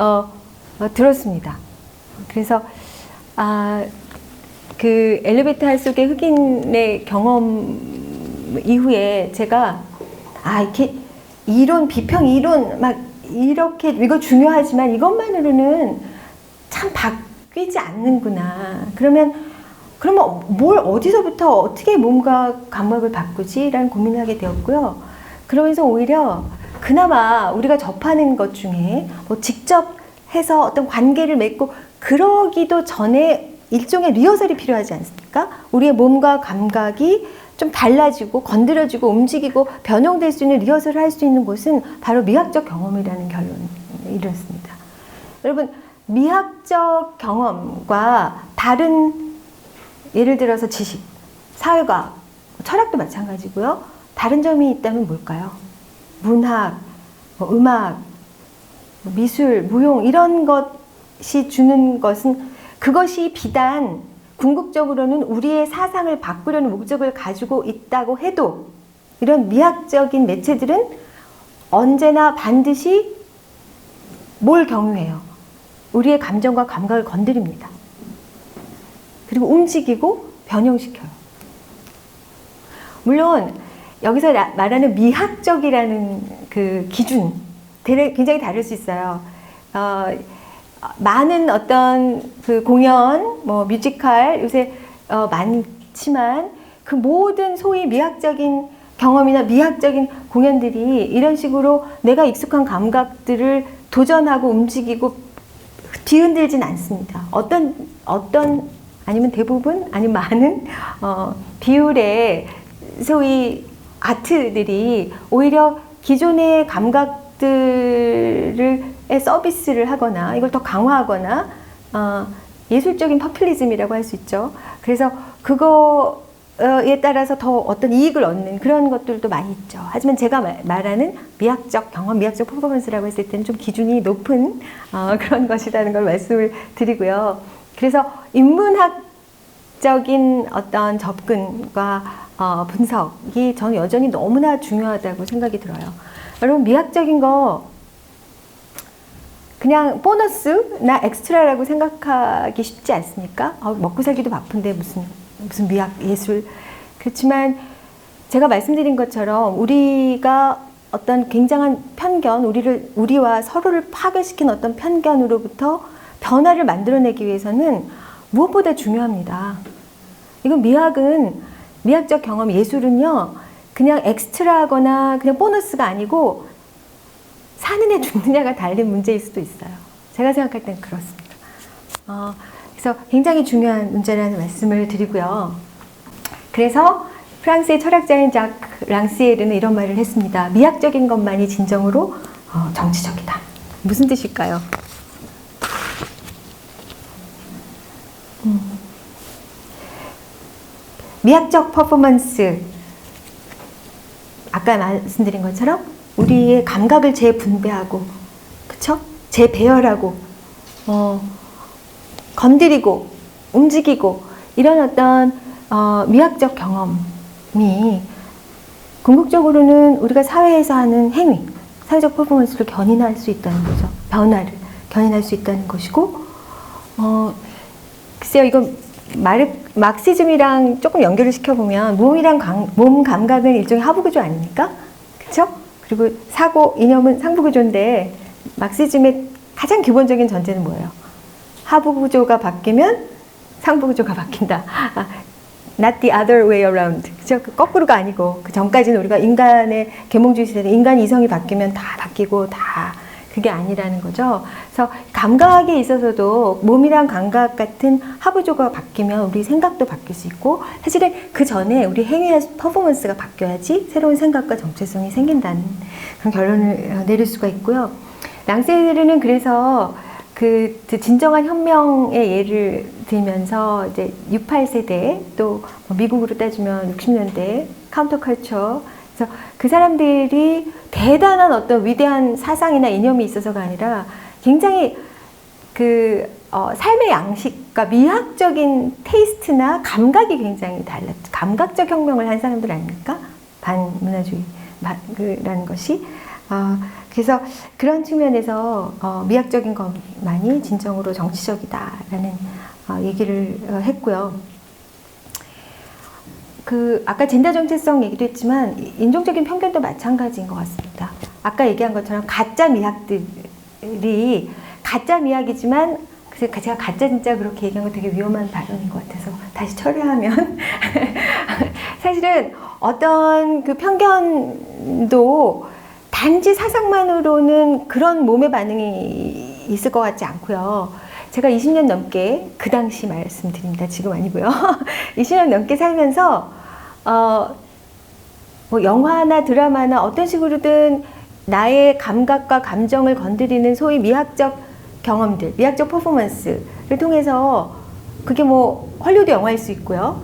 들었습니다. 그래서 그 엘리베이터 속의 흑인의 경험 이후에 제가 이렇게 이론, 비평 이론 막 이렇게 이거 중요하지만 이것만으로는 참 바뀌지 않는구나. 그러면 뭘 어디서부터 어떻게 몸과 감각을 바꾸지? 라는 고민을 하게 되었고요. 그러면서 오히려 그나마 우리가 접하는 것 중에 뭐 직접 해서 어떤 관계를 맺고 그러기도 전에 일종의 리허설이 필요하지 않습니까? 우리의 몸과 감각이 좀 달라지고 건드려지고 움직이고 변형될 수 있는 리허설을 할 수 있는 곳은 바로 미학적 경험이라는 결론을 이뤘습니다. 여러분, 미학적 경험과 다른 예를 들어서 지식, 사회과학, 철학도 마찬가지고요. 다른 점이 있다면 뭘까요? 문학, 음악, 미술, 무용 이런 것이 주는 것은 그것이 비단 궁극적으로는 우리의 사상을 바꾸려는 목적을 가지고 있다고 해도 이런 미학적인 매체들은 언제나 반드시 뭘 경유해요? 우리의 감정과 감각을 건드립니다. 그리고 움직이고 변형시켜요. 물론 여기서 말하는 미학적이라는 그 기준 굉장히 다를 수 있어요. 많은 어떤 그 공연, 뭐 뮤지컬 요새 많지만 그 모든 소위 미학적인 경험이나 미학적인 공연들이 이런 식으로 내가 익숙한 감각들을 도전하고 움직이고 뒤흔들진 않습니다. 어떤 아니면 대부분 아니면 많은 비율의 소위 아트들이 오히려 기존의 감각들을 서비스를 하거나 이걸 더 강화하거나 예술적인 퍼퓰리즘이라고 할 수 있죠. 그래서 그거에 따라서 더 어떤 이익을 얻는 그런 것들도 많이 있죠. 하지만 제가 말하는 미학적 경험, 미학적 퍼포먼스라고 했을 때는 좀 기준이 높은 그런 것이라는 걸 말씀을 드리고요. 그래서 인문학적인 어떤 접근과 분석이 저는 여전히 너무나 중요하다고 생각이 들어요. 여러분, 미학적인 거 그냥 보너스나 엑스트라라고 생각하기 쉽지 않습니까? 먹고 살기도 바쁜데 무슨 미학, 예술. 그렇지만 제가 말씀드린 것처럼 우리가 어떤 굉장한 편견, 우리와 서로를 파괴시킨 어떤 편견으로부터 변화를 만들어내기 위해서는 무엇보다 중요합니다. 이건 미학적 경험, 예술은요, 그냥 엑스트라하거나 그냥 보너스가 아니고 사느냐 죽느냐가 달린 문제일 수도 있어요. 제가 생각할 땐 그렇습니다. 그래서 굉장히 중요한 문제라는 말씀을 드리고요. 그래서 프랑스의 철학자인 자크 랑시에르는 이런 말을 했습니다. 미학적인 것만이 진정으로 정치적이다. 무슨 뜻일까요? 미학적 퍼포먼스, 아까 말씀드린 것처럼 우리의 감각을 재분배하고, 그쵸? 재배열하고, 건드리고, 움직이고, 이런 어떤 미학적 경험이 궁극적으로는 우리가 사회에서 하는 행위, 사회적 퍼포먼스를 견인할 수 있다는 거죠. 변화를 견인할 수 있다는 것이고, 글쎄요, 이건 막시즘이랑 조금 연결을 시켜보면 몸 감각은 일종의 하부구조 아닙니까? 그쵸? 그리고 사고, 이념은 상부구조인데 막시즘의 가장 기본적인 전제는 뭐예요? 하부구조가 바뀌면 상부구조가 바뀐다. Not the other way around. 그죠? 거꾸로가 아니고 그 전까지는 우리가 인간의 계몽주의 시대에 인간 이성이 바뀌면 다 바뀌고 다 그게 아니라는 거죠. 그래서 감각에 있어서도 몸이랑 감각 같은 하부조가 바뀌면 우리 생각도 바뀔 수 있고 사실은 그 전에 우리 행위와 퍼포먼스가 바뀌어야지 새로운 생각과 정체성이 생긴다는 그런 결론을 내릴 수가 있고요. 랑세르는 그래서 그 진정한 혁명의 예를 들면서 이제 68세대 또 미국으로 따지면 60년대 카운터컬처 그래서 그 사람들이 대단한 어떤 위대한 사상이나 이념이 있어서가 아니라 굉장히 그 삶의 양식과 미학적인 테이스트나 감각이 굉장히 달랐죠. 감각적 혁명을 한 사람들 아닙니까? 반문화주의라는 것이. 그래서 그런 측면에서 미학적인 것만이 진정으로 정치적이다라는 얘기를 했고요. 아까 젠더 정체성 얘기도 했지만 인종적인 편견도 마찬가지인 것 같습니다. 아까 얘기한 것처럼 가짜 미학들이 가짜 미학이지만 제가 가짜 진짜 그렇게 얘기한 거 되게 위험한 발언인 것 같아서 다시 철회하면 사실은 어떤 그 편견도 단지 사상만으로는 그런 몸의 반응이 있을 것 같지 않고요. 제가 20년 넘게 그 당시 말씀드립니다. 지금 아니고요. 20년 넘게 살면서 뭐 영화나 드라마나 어떤 식으로든 나의 감각과 감정을 건드리는 소위 미학적 경험들, 미학적 퍼포먼스를 통해서 그게 뭐 헐리우드 영화일 수 있고요.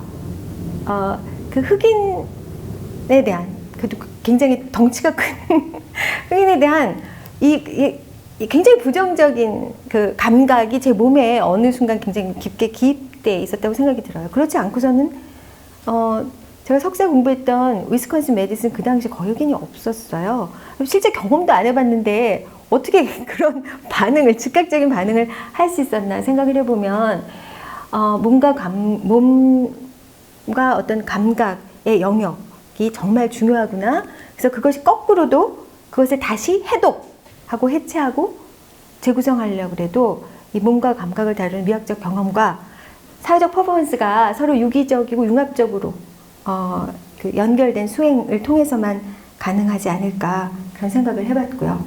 그 흑인에 대한 그래도 굉장히 덩치가 큰 흑인에 대한 이 굉장히 부정적인 그 감각이 제 몸에 어느 순간 굉장히 깊게 기입돼 있었다고 생각이 들어요. 그렇지 않고서는 제가 석사 공부했던 위스콘신 메디슨 그 당시 거의 흑인이 없었어요. 실제 경험도 안 해봤는데 어떻게 그런 반응을 즉각적인 반응을 할 수 있었나 생각을 해보면 몸과 어떤 감각의 영역이 정말 중요하구나. 그래서 그것이 거꾸로도 그것을 다시 해독하고 해체하고 재구성하려고 해도 이 몸과 감각을 다루는 미학적 경험과 사회적 퍼포먼스가 서로 유기적이고 융합적으로 그 연결된 수행을 통해서만 가능하지 않을까 그런 생각을 해봤고요.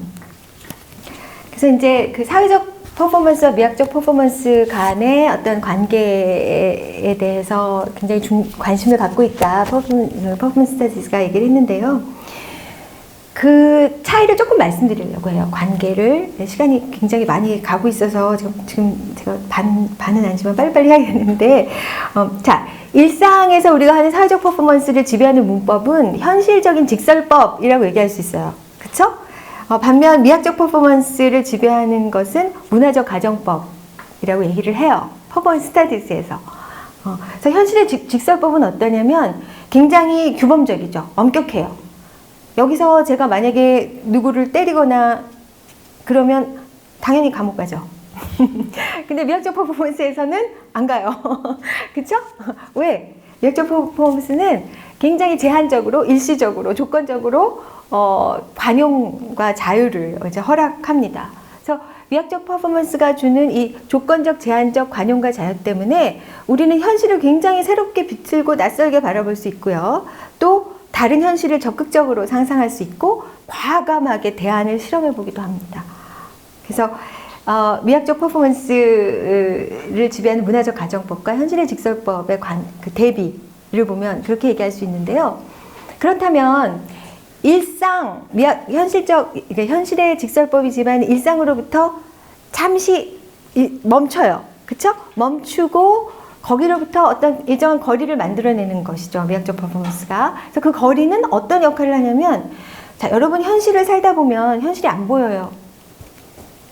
그래서 이제 그 사회적 퍼포먼스와 미학적 퍼포먼스 간의 어떤 관계에 대해서 굉장히 관심을 갖고 있다. 퍼포먼스 스터디스가 얘기를 했는데요. 그 차이를 조금 말씀드리려고 해요. 관계를. 시간이 굉장히 많이 가고 있어서 지금 제가 반은 아니지만 빨리빨리 해야겠는데 자, 일상에서 우리가 하는 사회적 퍼포먼스를 지배하는 문법은 현실적인 직설법이라고 얘기할 수 있어요. 그쵸? 반면 미학적 퍼포먼스를 지배하는 것은 문화적 가정법이라고 얘기를 해요. 퍼포먼스 스터디스에서. 그래서 현실의 직설법은 어떠냐면 굉장히 규범적이죠. 엄격해요. 여기서 제가 만약에 누구를 때리거나 그러면 당연히 감옥 가죠. 근데 미학적 퍼포먼스에서는 안 가요. 그쵸? 왜? 미학적 퍼포먼스는 굉장히 제한적으로, 일시적으로, 조건적으로 관용과 자유를 이제 허락합니다. 그래서 미학적 퍼포먼스가 주는 이 조건적, 제한적 관용과 자유 때문에 우리는 현실을 굉장히 새롭게 비틀고 낯설게 바라볼 수 있고요. 또 다른 현실을 적극적으로 상상할 수 있고 과감하게 대안을 실험해 보기도 합니다. 그래서 미학적 퍼포먼스를 지배하는 문화적 가정법과 현실의 직설법의 그 대비를 보면 그렇게 얘기할 수 있는데요. 그렇다면 현실의 직설법이지만 일상으로부터 잠시 멈춰요. 그쵸? 멈추고 거기로부터 어떤 일정한 거리를 만들어내는 것이죠. 미학적 퍼포먼스가. 그래서 그 거리는 어떤 역할을 하냐면, 자, 여러분 현실을 살다 보면 현실이 안 보여요.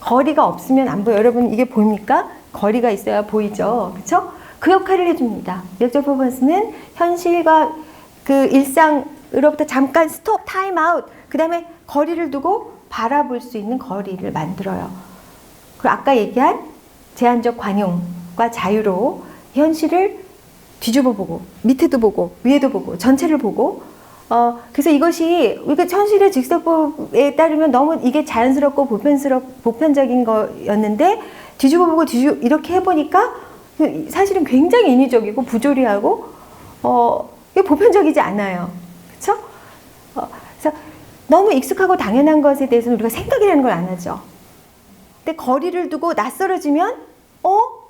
거리가 없으면 안 보여요. 여러분 이게 보입니까? 거리가 있어야 보이죠. 그렇죠? 그 역할을 해줍니다. 미학적 퍼포먼스는 현실과 그 일상으로부터 잠깐 스톱, 타임 아웃, 그 다음에 거리를 두고 바라볼 수 있는 거리를 만들어요. 그리고 아까 얘기한 제한적 관용과 자유로 현실을 뒤집어 보고 밑에도 보고 위에도 보고 전체를 보고 그래서 이것이 우리가 현실의 직설법에 따르면 너무 이게 자연스럽고 보편적인 거였는데 뒤집어 보고 이렇게 해보니까 사실은 굉장히 인위적이고 부조리하고 이게 보편적이지 않아요. 그렇죠? 그래서 너무 익숙하고 당연한 것에 대해서는 우리가 생각이라는 걸 안 하죠. 근데 거리를 두고 낯설어지면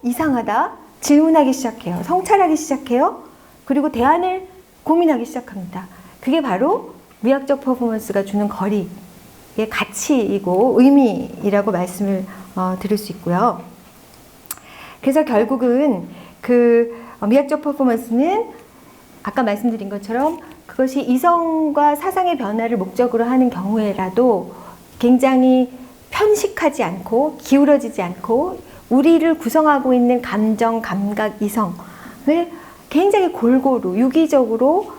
이상하다. 질문하기 시작해요. 성찰하기 시작해요. 그리고 대안을 고민하기 시작합니다. 그게 바로 미학적 퍼포먼스가 주는 거리의 가치이고 의미이라고 말씀을 드릴 수 있고요. 그래서 결국은 그 미학적 퍼포먼스는 아까 말씀드린 것처럼 그것이 이성과 사상의 변화를 목적으로 하는 경우에라도 굉장히 편식하지 않고 기울어지지 않고 우리를 구성하고 있는 감정, 감각, 이성을 굉장히 골고루 유기적으로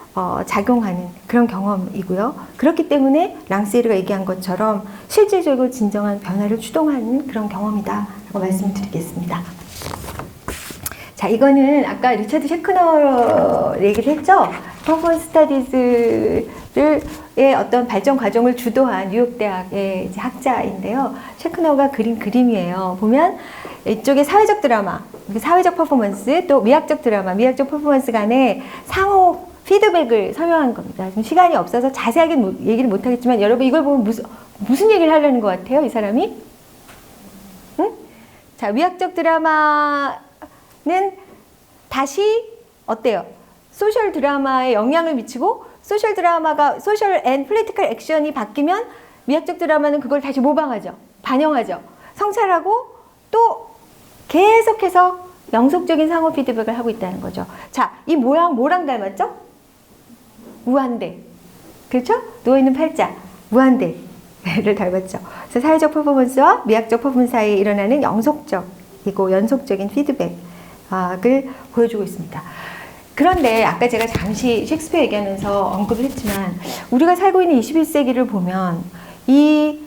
작용하는 그런 경험이고요. 그렇기 때문에 랑세르가 얘기한 것처럼 실질적으로 진정한 변화를 추동하는 그런 경험이다라고 말씀드리겠습니다. 자, 이거는 아까 리차드 셰크너 얘기를 했죠. 퍼포먼스 스터디즈의 어떤 발전 과정을 주도한 뉴욕 대학의 이제 학자인데요. 셰크너가 그린 그림이에요. 보면 이쪽에 사회적 드라마, 사회적 퍼포먼스, 또 미학적 드라마, 미학적 퍼포먼스 간의 상호 피드백을 설명한 겁니다. 지금 시간이 없어서 자세하게 얘기를 못 하겠지만 여러분 이걸 보면 무슨 얘기를 하려는 것 같아요, 이 사람이? 응? 자, 미학적 드라마는 다시 어때요? 소셜 드라마에 영향을 미치고 소셜 드라마가 소셜 앤 폴리티컬 액션이 바뀌면 미학적 드라마는 그걸 다시 모방하죠. 반영하죠. 성찰하고 또 계속해서 영속적인 상호 피드백을 하고 있다는 거죠. 자, 이 모양 뭐랑 닮았죠? 무한대. 그렇죠? 누워있는 팔자. 무한대를 닮았죠. 그래서 사회적 퍼포먼스와 미학적 퍼포먼스 사이에 일어나는 영속적이고 연속적인 피드백을 보여주고 있습니다. 그런데 아까 제가 잠시 셰익스피어 얘기하면서 언급을 했지만 우리가 살고 있는 21세기를 보면 이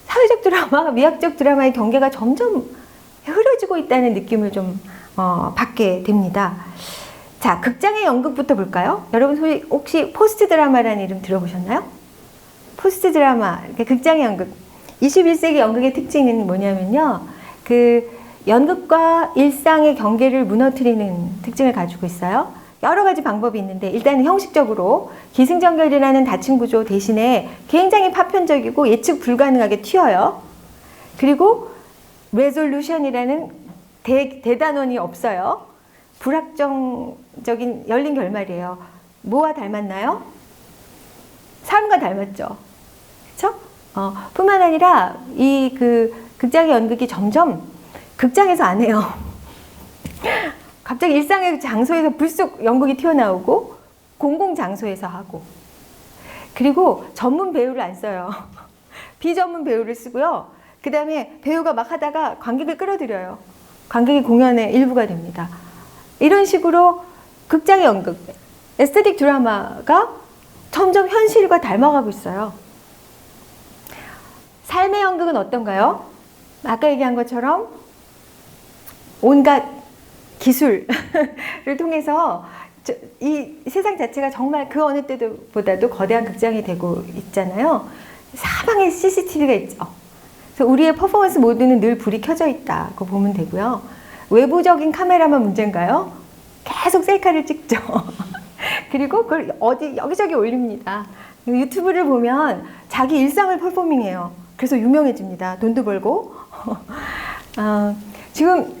사회적 드라마, 미학적 드라마의 경계가 점점 흐려지고 있다는 느낌을 좀 받게 됩니다. 자, 극장의 연극부터 볼까요? 여러분 혹시 포스트 드라마라는 이름 들어보셨나요? 포스트 드라마, 극장의 연극. 21세기 연극의 특징은 뭐냐면요. 그 연극과 일상의 경계를 무너뜨리는 특징을 가지고 있어요. 여러 가지 방법이 있는데 일단은 형식적으로 기승전결이라는 다층 구조 대신에 굉장히 파편적이고 예측 불가능하게 튀어요. 그리고 레졸루션이라는 대단원이 없어요. 불확정적인 열린 결말이에요. 뭐와 닮았나요? 삶과 닮았죠. 그렇죠? 뿐만 아니라 이 극장의 연극이 점점 극장에서 안 해요. 갑자기 일상의 장소에서 불쑥 연극이 튀어나오고 공공 장소에서 하고 그리고 전문 배우를 안 써요. 비전문 배우를 쓰고요. 그 다음에 배우가 막 하다가 관객을 끌어들여요. 관객이 공연의 일부가 됩니다. 이런 식으로 극장의 연극, 에스테틱 드라마가 점점 현실과 닮아가고 있어요. 삶의 연극은 어떤가요? 아까 얘기한 것처럼 온갖 기술을 통해서 이 세상 자체가 정말 그 어느 때보다도 거대한 극장이 되고 있잖아요. 사방에 CCTV가 있죠. 그래서 우리의 퍼포먼스 모드는 늘 불이 켜져 있다고 보면 되고요. 외부적인 카메라만 문제인가요? 계속 셀카를 찍죠. 그리고 그걸 여기저기 올립니다. 유튜브를 보면 자기 일상을 퍼포밍해요. 그래서 유명해집니다. 돈도 벌고. 지금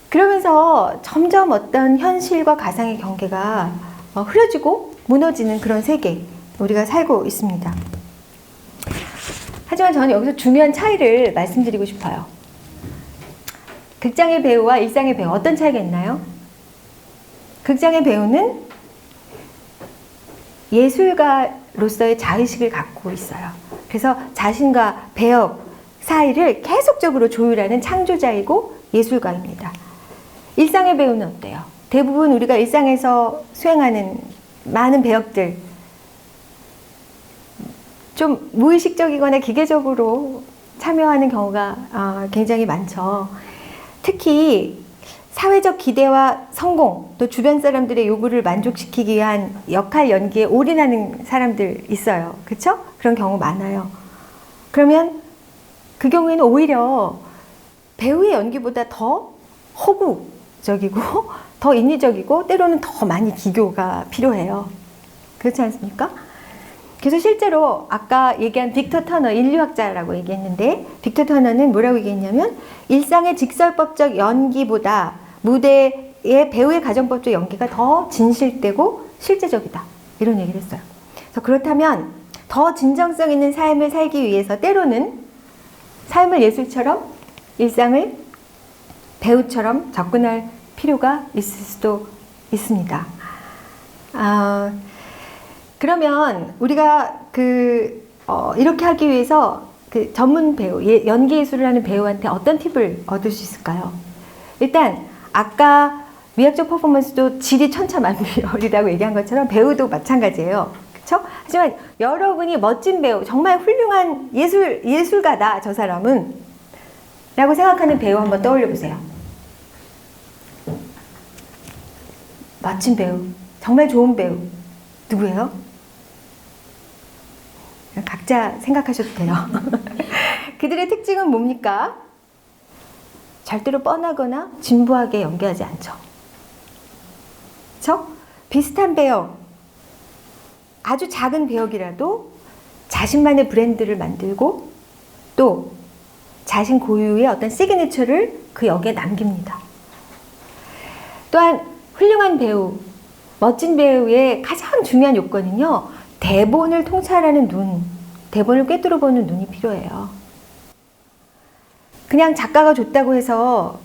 그러면서 점점 어떤 현실과 가상의 경계가 흐려지고 무너지는 그런 세계 우리가 살고 있습니다. 하지만 저는 여기서 중요한 차이를 말씀드리고 싶어요. 극장의 배우와 일상의 배우 어떤 차이가 있나요? 극장의 배우는 예술가로서의 자의식을 갖고 있어요. 그래서 자신과 배역 사이를 계속적으로 조율하는 창조자이고 예술가입니다. 일상의 배우는 어때요? 대부분 우리가 일상에서 수행하는 많은 배역들 좀 무의식적이거나 기계적으로 참여하는 경우가 굉장히 많죠. 특히 사회적 기대와 성공, 또 주변 사람들의 요구를 만족시키기 위한 역할 연기에 올인하는 사람들 있어요. 그렇죠? 그런 경우 많아요. 그러면 그 경우에는 오히려 배우의 연기보다 더 허구적이고 더 인위적이고 때로는 더 많이 기교가 필요해요. 그렇지 않습니까? 그래서 실제로 아까 얘기한 빅터 터너 인류학자라고 얘기했는데, 빅터 터너는 뭐라고 얘기했냐면 일상의 직설법적 연기보다 무대의 배우의 가정법적 연기가 더 진실되고 실제적이다, 이런 얘기를 했어요. 그래서 그렇다면 더 진정성 있는 삶을 살기 위해서 때로는 삶을 예술처럼, 일상을 배우처럼 접근할 필요가 있을 수도 있습니다. 그러면 우리가 이렇게 하기 위해서 그 전문 배우, 연기 예술을 하는 배우한테 어떤 팁을 얻을 수 있을까요? 일단 아까 미학적 퍼포먼스도 질이 천차만별이라고 얘기한 것처럼 배우도 마찬가지예요. 그렇죠? 하지만 여러분이 멋진 배우, 정말 훌륭한 예술가다, 저 사람은 라고 생각하는 배우 한번 떠올려 보세요. 멋진 배우, 정말 좋은 배우 누구예요? 각자 생각하셔도 돼요. 그들의 특징은 뭡니까? 절대로 뻔하거나 진부하게 연기하지 않죠. 그렇죠? 비슷한 배역, 아주 작은 배역이라도 자신만의 브랜드를 만들고 또 자신 고유의 어떤 시그니처를 그 역에 남깁니다. 또한 훌륭한 배우, 멋진 배우의 가장 중요한 요건은요, 대본을 통찰하는 눈, 대본을 꿰뚫어 보는 눈이 필요해요. 그냥 작가가 줬다고 해서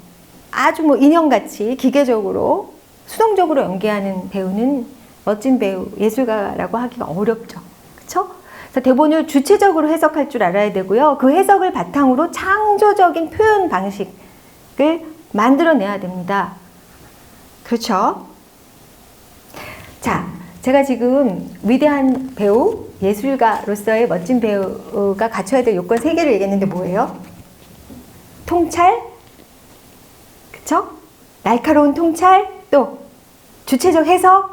아주 인형같이 기계적으로 수동적으로 연기하는 배우는 멋진 배우, 예술가라고 하기가 어렵죠. 그렇죠? 그래서 대본을 주체적으로 해석할 줄 알아야 되고요. 그 해석을 바탕으로 창조적인 표현 방식을 만들어내야 됩니다. 그렇죠? 자, 제가 지금 위대한 배우, 예술가로서의 멋진 배우가 갖춰야 될 요건 3개를 얘기했는데 뭐예요? 통찰, 그쵸? 날카로운 통찰, 또 주체적 해석,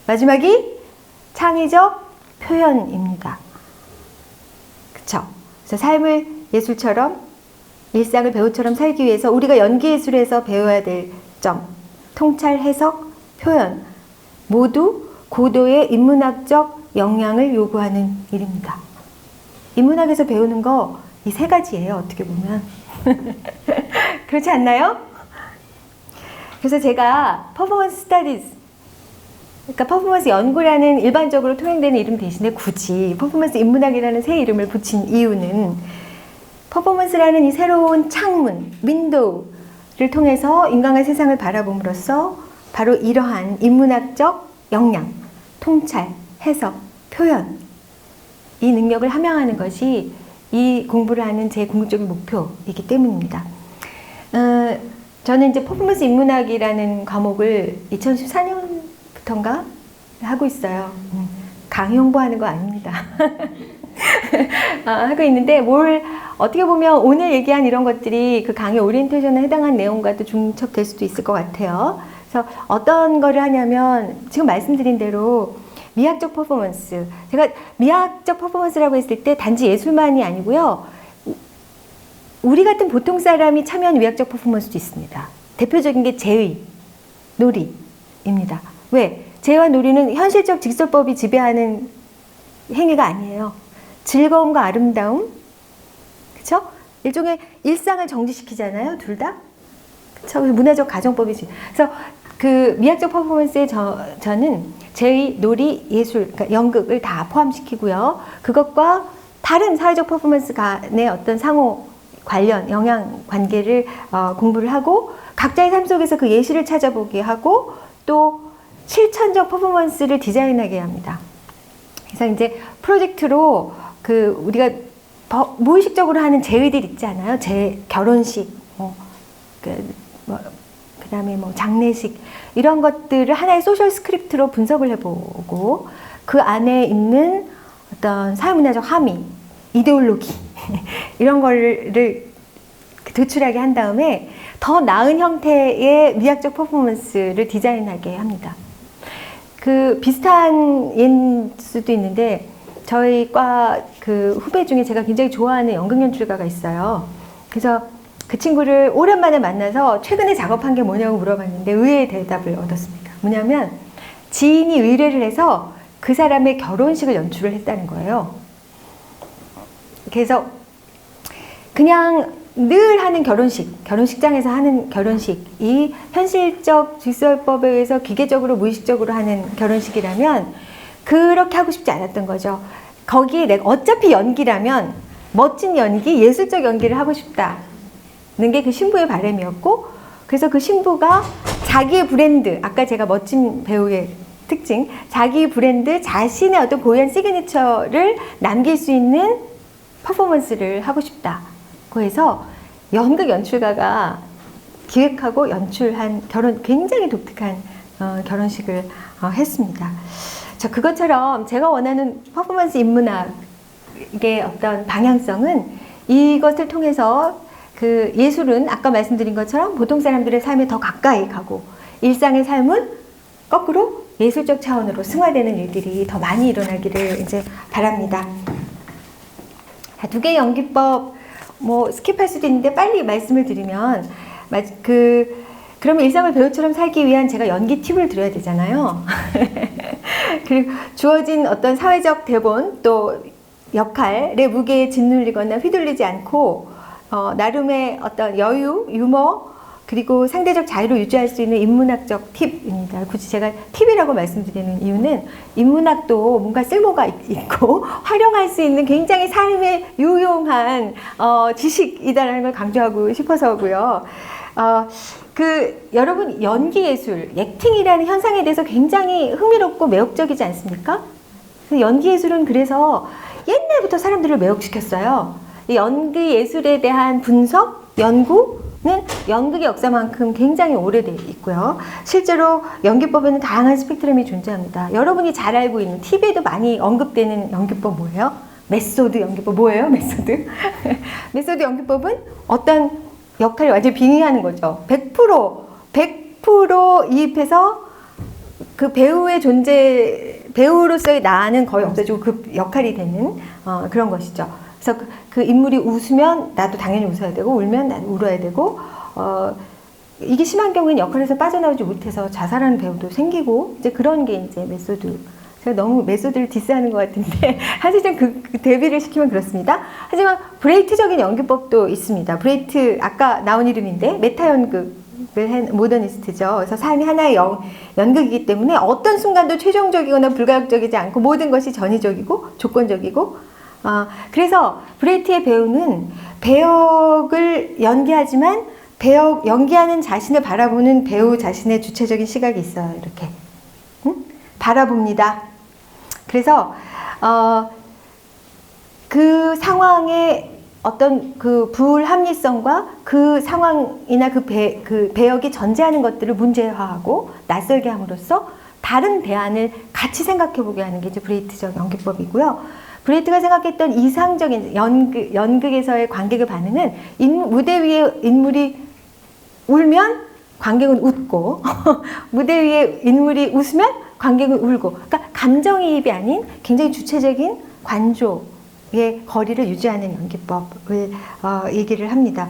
마지막이 창의적 표현입니다. 그쵸? 그래서 삶을 예술처럼, 일상을 배우처럼 살기 위해서 우리가 연기 예술에서 배워야 될 점, 통찰, 해석, 표현 모두 고도의 인문학적 역량을 요구하는 일입니다. 인문학에서 배우는 거 이 3가지예요, 어떻게 보면. 그렇지 않나요? 그래서 제가 퍼포먼스 스터디즈, 그러니까 퍼포먼스 연구라는 일반적으로 통용되는 이름 대신에 굳이 퍼포먼스 인문학이라는 새 이름을 붙인 이유는 퍼포먼스라는 이 새로운 창문, 윈도우를 통해서 인간과 세상을 바라봄으로써 바로 이러한 인문학적 역량, 통찰, 해석, 표현, 이 능력을 함양하는 것이 이 공부를 하는 제 궁극적인 목표이기 때문입니다. 저는 이제 퍼포먼스 인문학이라는 과목을 2014년부터인가 하고 있어요. 강의 홍보하는 거 아닙니다. 하고 있는데 어떻게 보면 오늘 얘기한 이런 것들이 그 강의 오리엔테이션에 해당한 내용과도 중첩될 수도 있을 것 같아요. 그래서 어떤 거를 하냐면 지금 말씀드린 대로 미학적 퍼포먼스, 제가 미학적 퍼포먼스라고 했을 때 단지 예술만이 아니고요, 우리 같은 보통 사람이 참여한 미학적 퍼포먼스도 있습니다. 대표적인 게 제의, 놀이입니다. 왜? 제의와 놀이는 현실적 직설법이 지배하는 행위가 아니에요. 즐거움과 아름다움, 그쵸? 일종의 일상을 정지시키잖아요, 둘 다. 그쵸? 문화적 가정법이지. 그래서 그 미학적 퍼포먼스에 저는 제의, 놀이, 예술, 그러니까 연극을 다 포함시키고요. 그것과 다른 사회적 퍼포먼스 간의 어떤 상호 관련, 영향 관계를 공부를 하고 각자의 삶 속에서 그 예시를 찾아보게 하고 또 실천적 퍼포먼스를 디자인하게 합니다. 그래서 이제 프로젝트로 우리가 무의식적으로 하는 제의들 있지 않아요? 결혼식, 그다음에 장례식 이런 것들을 하나의 소셜 스크립트로 분석을 해보고 그 안에 있는 어떤 사회문화적 함의, 이데올로기 이런 거를 도출하게 한 다음에 더 나은 형태의 미학적 퍼포먼스를 디자인하게 합니다. 그 비슷한 예일 수도 있는데 저희 과 그 후배 중에 제가 굉장히 좋아하는 연극 연출가가 있어요. 그래서 그 친구를 오랜만에 만나서 최근에 작업한 게 뭐냐고 물어봤는데 의외의 대답을 얻었습니다. 뭐냐면 지인이 의뢰를 해서 그 사람의 결혼식을 연출을 했다는 거예요. 그래서 그냥 늘 하는 결혼식장에서 하는 결혼식이 현실적 질서법에 의해서 기계적으로 무의식적으로 하는 결혼식이라면 그렇게 하고 싶지 않았던 거죠. 거기에 내가 어차피 연기라면 멋진 연기, 예술적 연기를 하고 싶다는 게 그 신부의 바람이었고, 그래서 그 신부가 자기의 브랜드, 아까 제가 멋진 배우의 특징, 자기 브랜드, 자신의 어떤 고유한 시그니처를 남길 수 있는 퍼포먼스를 하고 싶다고 해서 연극 연출가가 기획하고 연출한 굉장히 독특한 결혼식을 했습니다. 자, 그것처럼 제가 원하는 퍼포먼스 인문학의 어떤 방향성은 이것을 통해서 그 예술은 아까 말씀드린 것처럼 보통 사람들의 삶에 더 가까이 가고 일상의 삶은 거꾸로 예술적 차원으로 승화되는 일들이 더 많이 일어나기를 이제 바랍니다. 두 개의 연기법 뭐 스킵할 수도 있는데 빨리 말씀을 드리면 그러면 일상을 배우처럼 살기 위한 제가 연기 팁을 드려야 되잖아요. 그리고 주어진 어떤 사회적 대본 또 역할의 무게에 짓눌리거나 휘둘리지 않고 나름의 어떤 여유, 유머 그리고 상대적 자유를 유지할 수 있는 인문학적 팁입니다. 굳이 제가 팁이라고 말씀드리는 이유는 인문학도 뭔가 쓸모가 있고 활용할 수 있는 굉장히 삶에 유용한 지식이다라는 걸 강조하고 싶어서고요. 여러분 연기 예술, 액팅이라는 현상에 대해서 굉장히 흥미롭고 매혹적이지 않습니까? 연기 예술은 그래서 옛날부터 사람들을 매혹시켰어요. 연기 예술에 대한 분석, 연구는 연극의 역사만큼 굉장히 오래돼 있고요. 실제로 연기법에는 다양한 스펙트럼이 존재합니다. 여러분이 잘 알고 있는 TV에도 많이 언급되는 연기법 뭐예요? 메소드 연기법 뭐예요? 메소드? 메소드 연기법은 어떤 역할을 완전히 빙의하는 거죠. 100% 이입해서 그 배우의 배우로서의 나는 거의 없어지고 그 역할이 되는 그런 것이죠. 그래서 그 인물이 웃으면 나도 당연히 웃어야 되고 울면 나도 울어야 되고 이게 심한 경우에는 역할에서 빠져나오지 못해서 자살하는 배우도 생기고 이제 그런 게 이제 메소드. 제가 너무 메소드를 디스하는 것 같은데 사실은 그 대비를 시키면 그렇습니다. 하지만 브레이트적인 연기법도 있습니다. 브레이트 아까 나온 이름인데 메타 연극을 한 모더니스트죠. 그래서 삶이 하나의 연극이기 때문에 어떤 순간도 최종적이거나 불가역적이지 않고 모든 것이 전위적이고 조건적이고 그래서 브레이트의 배우는 배역을 연기하지만 연기하는 자신을 바라보는 배우 자신의 주체적인 시각이 있어요. 이렇게 바라봅니다. 그래서 그 상황의 어떤 그 불합리성과 그 상황이나 그 배역이 전제하는 것들을 문제화하고 낯설게 함으로써 다른 대안을 같이 생각해보게 하는 게 이제 브레이트적 연기법이고요. 브레이트가 생각했던 이상적인 연극에서의 관객의 반응은 무대 위에 인물이 울면 관객은 웃고 무대 위에 인물이 웃으면 관객은 울고, 그러니까 감정이입이 아닌 굉장히 주체적인 관조의 거리를 유지하는 연기법을 얘기를 합니다.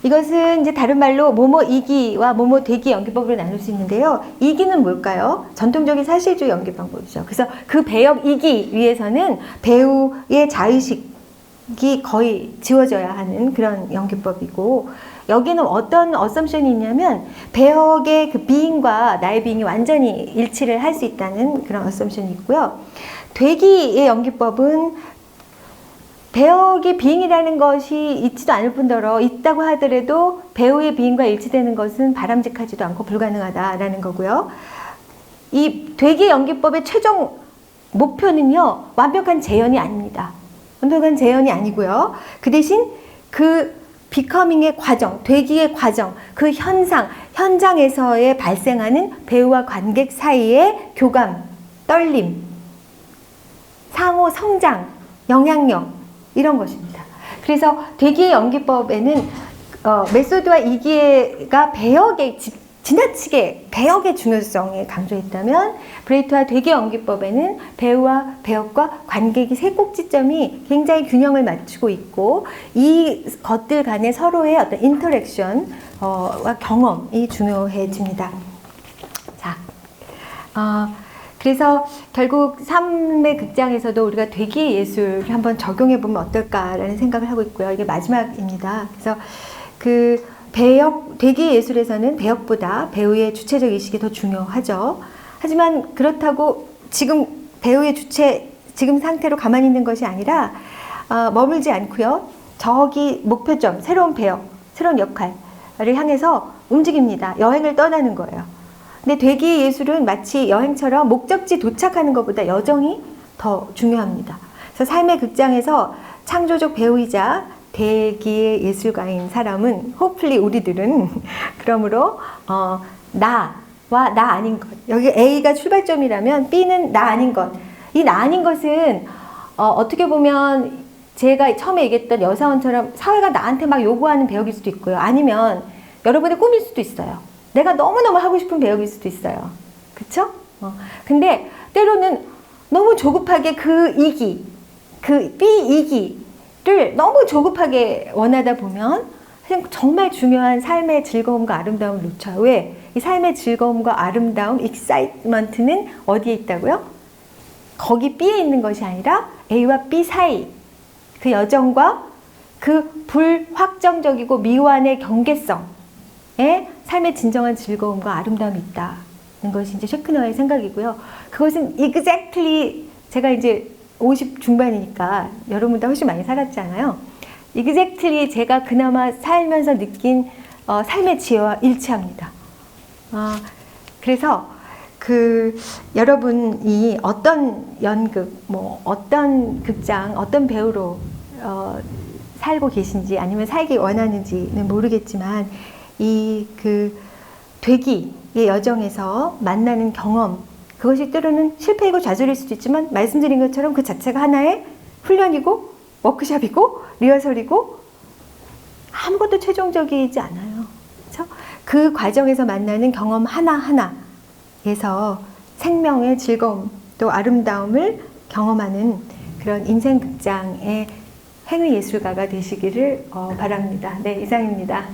이것은 이제 다른 말로 뭐뭐 이기와 뭐뭐 되기 연기법으로 나눌 수 있는데요. 이기는 뭘까요? 전통적인 사실주의 연기 방법이죠. 그래서 그 배역 이기 위해서는 배우의 자의식이 거의 지워져야 하는 그런 연기법이고, 여기는 어떤 어썸션이 있냐면 배역의 그 비인과 나의 비인이 완전히 일치를 할 수 있다는 그런 어썸션이 있고요. 되기의 연기법은 배역이 비인이라는 것이 있지도 않을 뿐더러 있다고 하더라도 배우의 비인과 일치되는 것은 바람직하지도 않고 불가능하다라는 거고요. 이 되기 연기법의 최종 목표는요, 완벽한 재현이 아닙니다. 완벽한 재현이 아니고요. 그 대신 그 비커밍의 과정, 되기의 과정, 그 현장에서의 발생하는 배우와 관객 사이의 교감, 떨림, 상호 성장, 영향력, 이런 것입니다. 그래서 되기의 연기법에는 메소드와 이기가 배역의 지나치게 배역의 중요성에 강조했다면 브레이트와 되게 연기법에는 배우와 배역과 관객의 세 꼭지점이 굉장히 균형을 맞추고 있고 이 것들 간의 서로의 어떤 인터랙션과 경험이 중요해집니다. 자, 그래서 결국 삶의 극장에서도 우리가 되기의 예술을 한번 적용해 보면 어떨까라는 생각을 하고 있고요. 이게 마지막입니다. 그래서 되기의 예술에서는 배역보다 배우의 주체적 의식이 더 중요하죠. 하지만 그렇다고 지금 배우의 지금 상태로 가만히 있는 것이 아니라 머물지 않고요. 저기 목표점, 새로운 배역, 새로운 역할을 향해서 움직입니다. 여행을 떠나는 거예요. 근데 되기의 예술은 마치 여행처럼 목적지 도착하는 것보다 여정이 더 중요합니다. 그래서 삶의 극장에서 창조적 배우이자 되기의 예술가인 사람은 hopefully 우리들은 그러므로 나와 나 아닌 것, 여기 A가 출발점이라면 B는 나 아닌 것, 이 나 아닌 것은 어떻게 보면 제가 처음에 얘기했던 여사원처럼 사회가 나한테 막 요구하는 배역일 수도 있고요. 아니면 여러분의 꿈일 수도 있어요. 내가 너무너무 하고 싶은 배역일 수도 있어요. 그쵸? 근데 때로는 너무 조급하게 그 B 이기를 너무 조급하게 원하다 보면 정말 중요한 삶의 즐거움과 아름다움을 놓쳐요. 왜? 이 삶의 즐거움과 아름다움, 익사이트먼트는 어디에 있다고요? 거기 B에 있는 것이 아니라 A와 B 사이 그 여정과 그 불확정적이고 미완의 경계성에 삶의 진정한 즐거움과 아름다움이 있다는 것이 이제 셰크너의 생각이고요. 그것은 exactly 제가 이제 50 중반이니까 여러분보다 훨씬 많이 살았잖아요. exactly 제가 그나마 살면서 느낀 삶의 지혜와 일치합니다. 그래서 여러분이 어떤 연극, 어떤 극장, 어떤 배우로 살고 계신지 아니면 살기 원하는지는 모르겠지만 되기의 여정에서 만나는 경험, 그것이 때로는 실패이고 좌절일 수도 있지만 말씀드린 것처럼 그 자체가 하나의 훈련이고 워크숍이고 리허설이고 아무것도 최종적이지 않아요. 그렇죠? 그 과정에서 만나는 경험 하나하나에서 생명의 즐거움 또 아름다움을 경험하는 그런 인생 극장의 행위 예술가가 되시기를 바랍니다. 네, 이상입니다.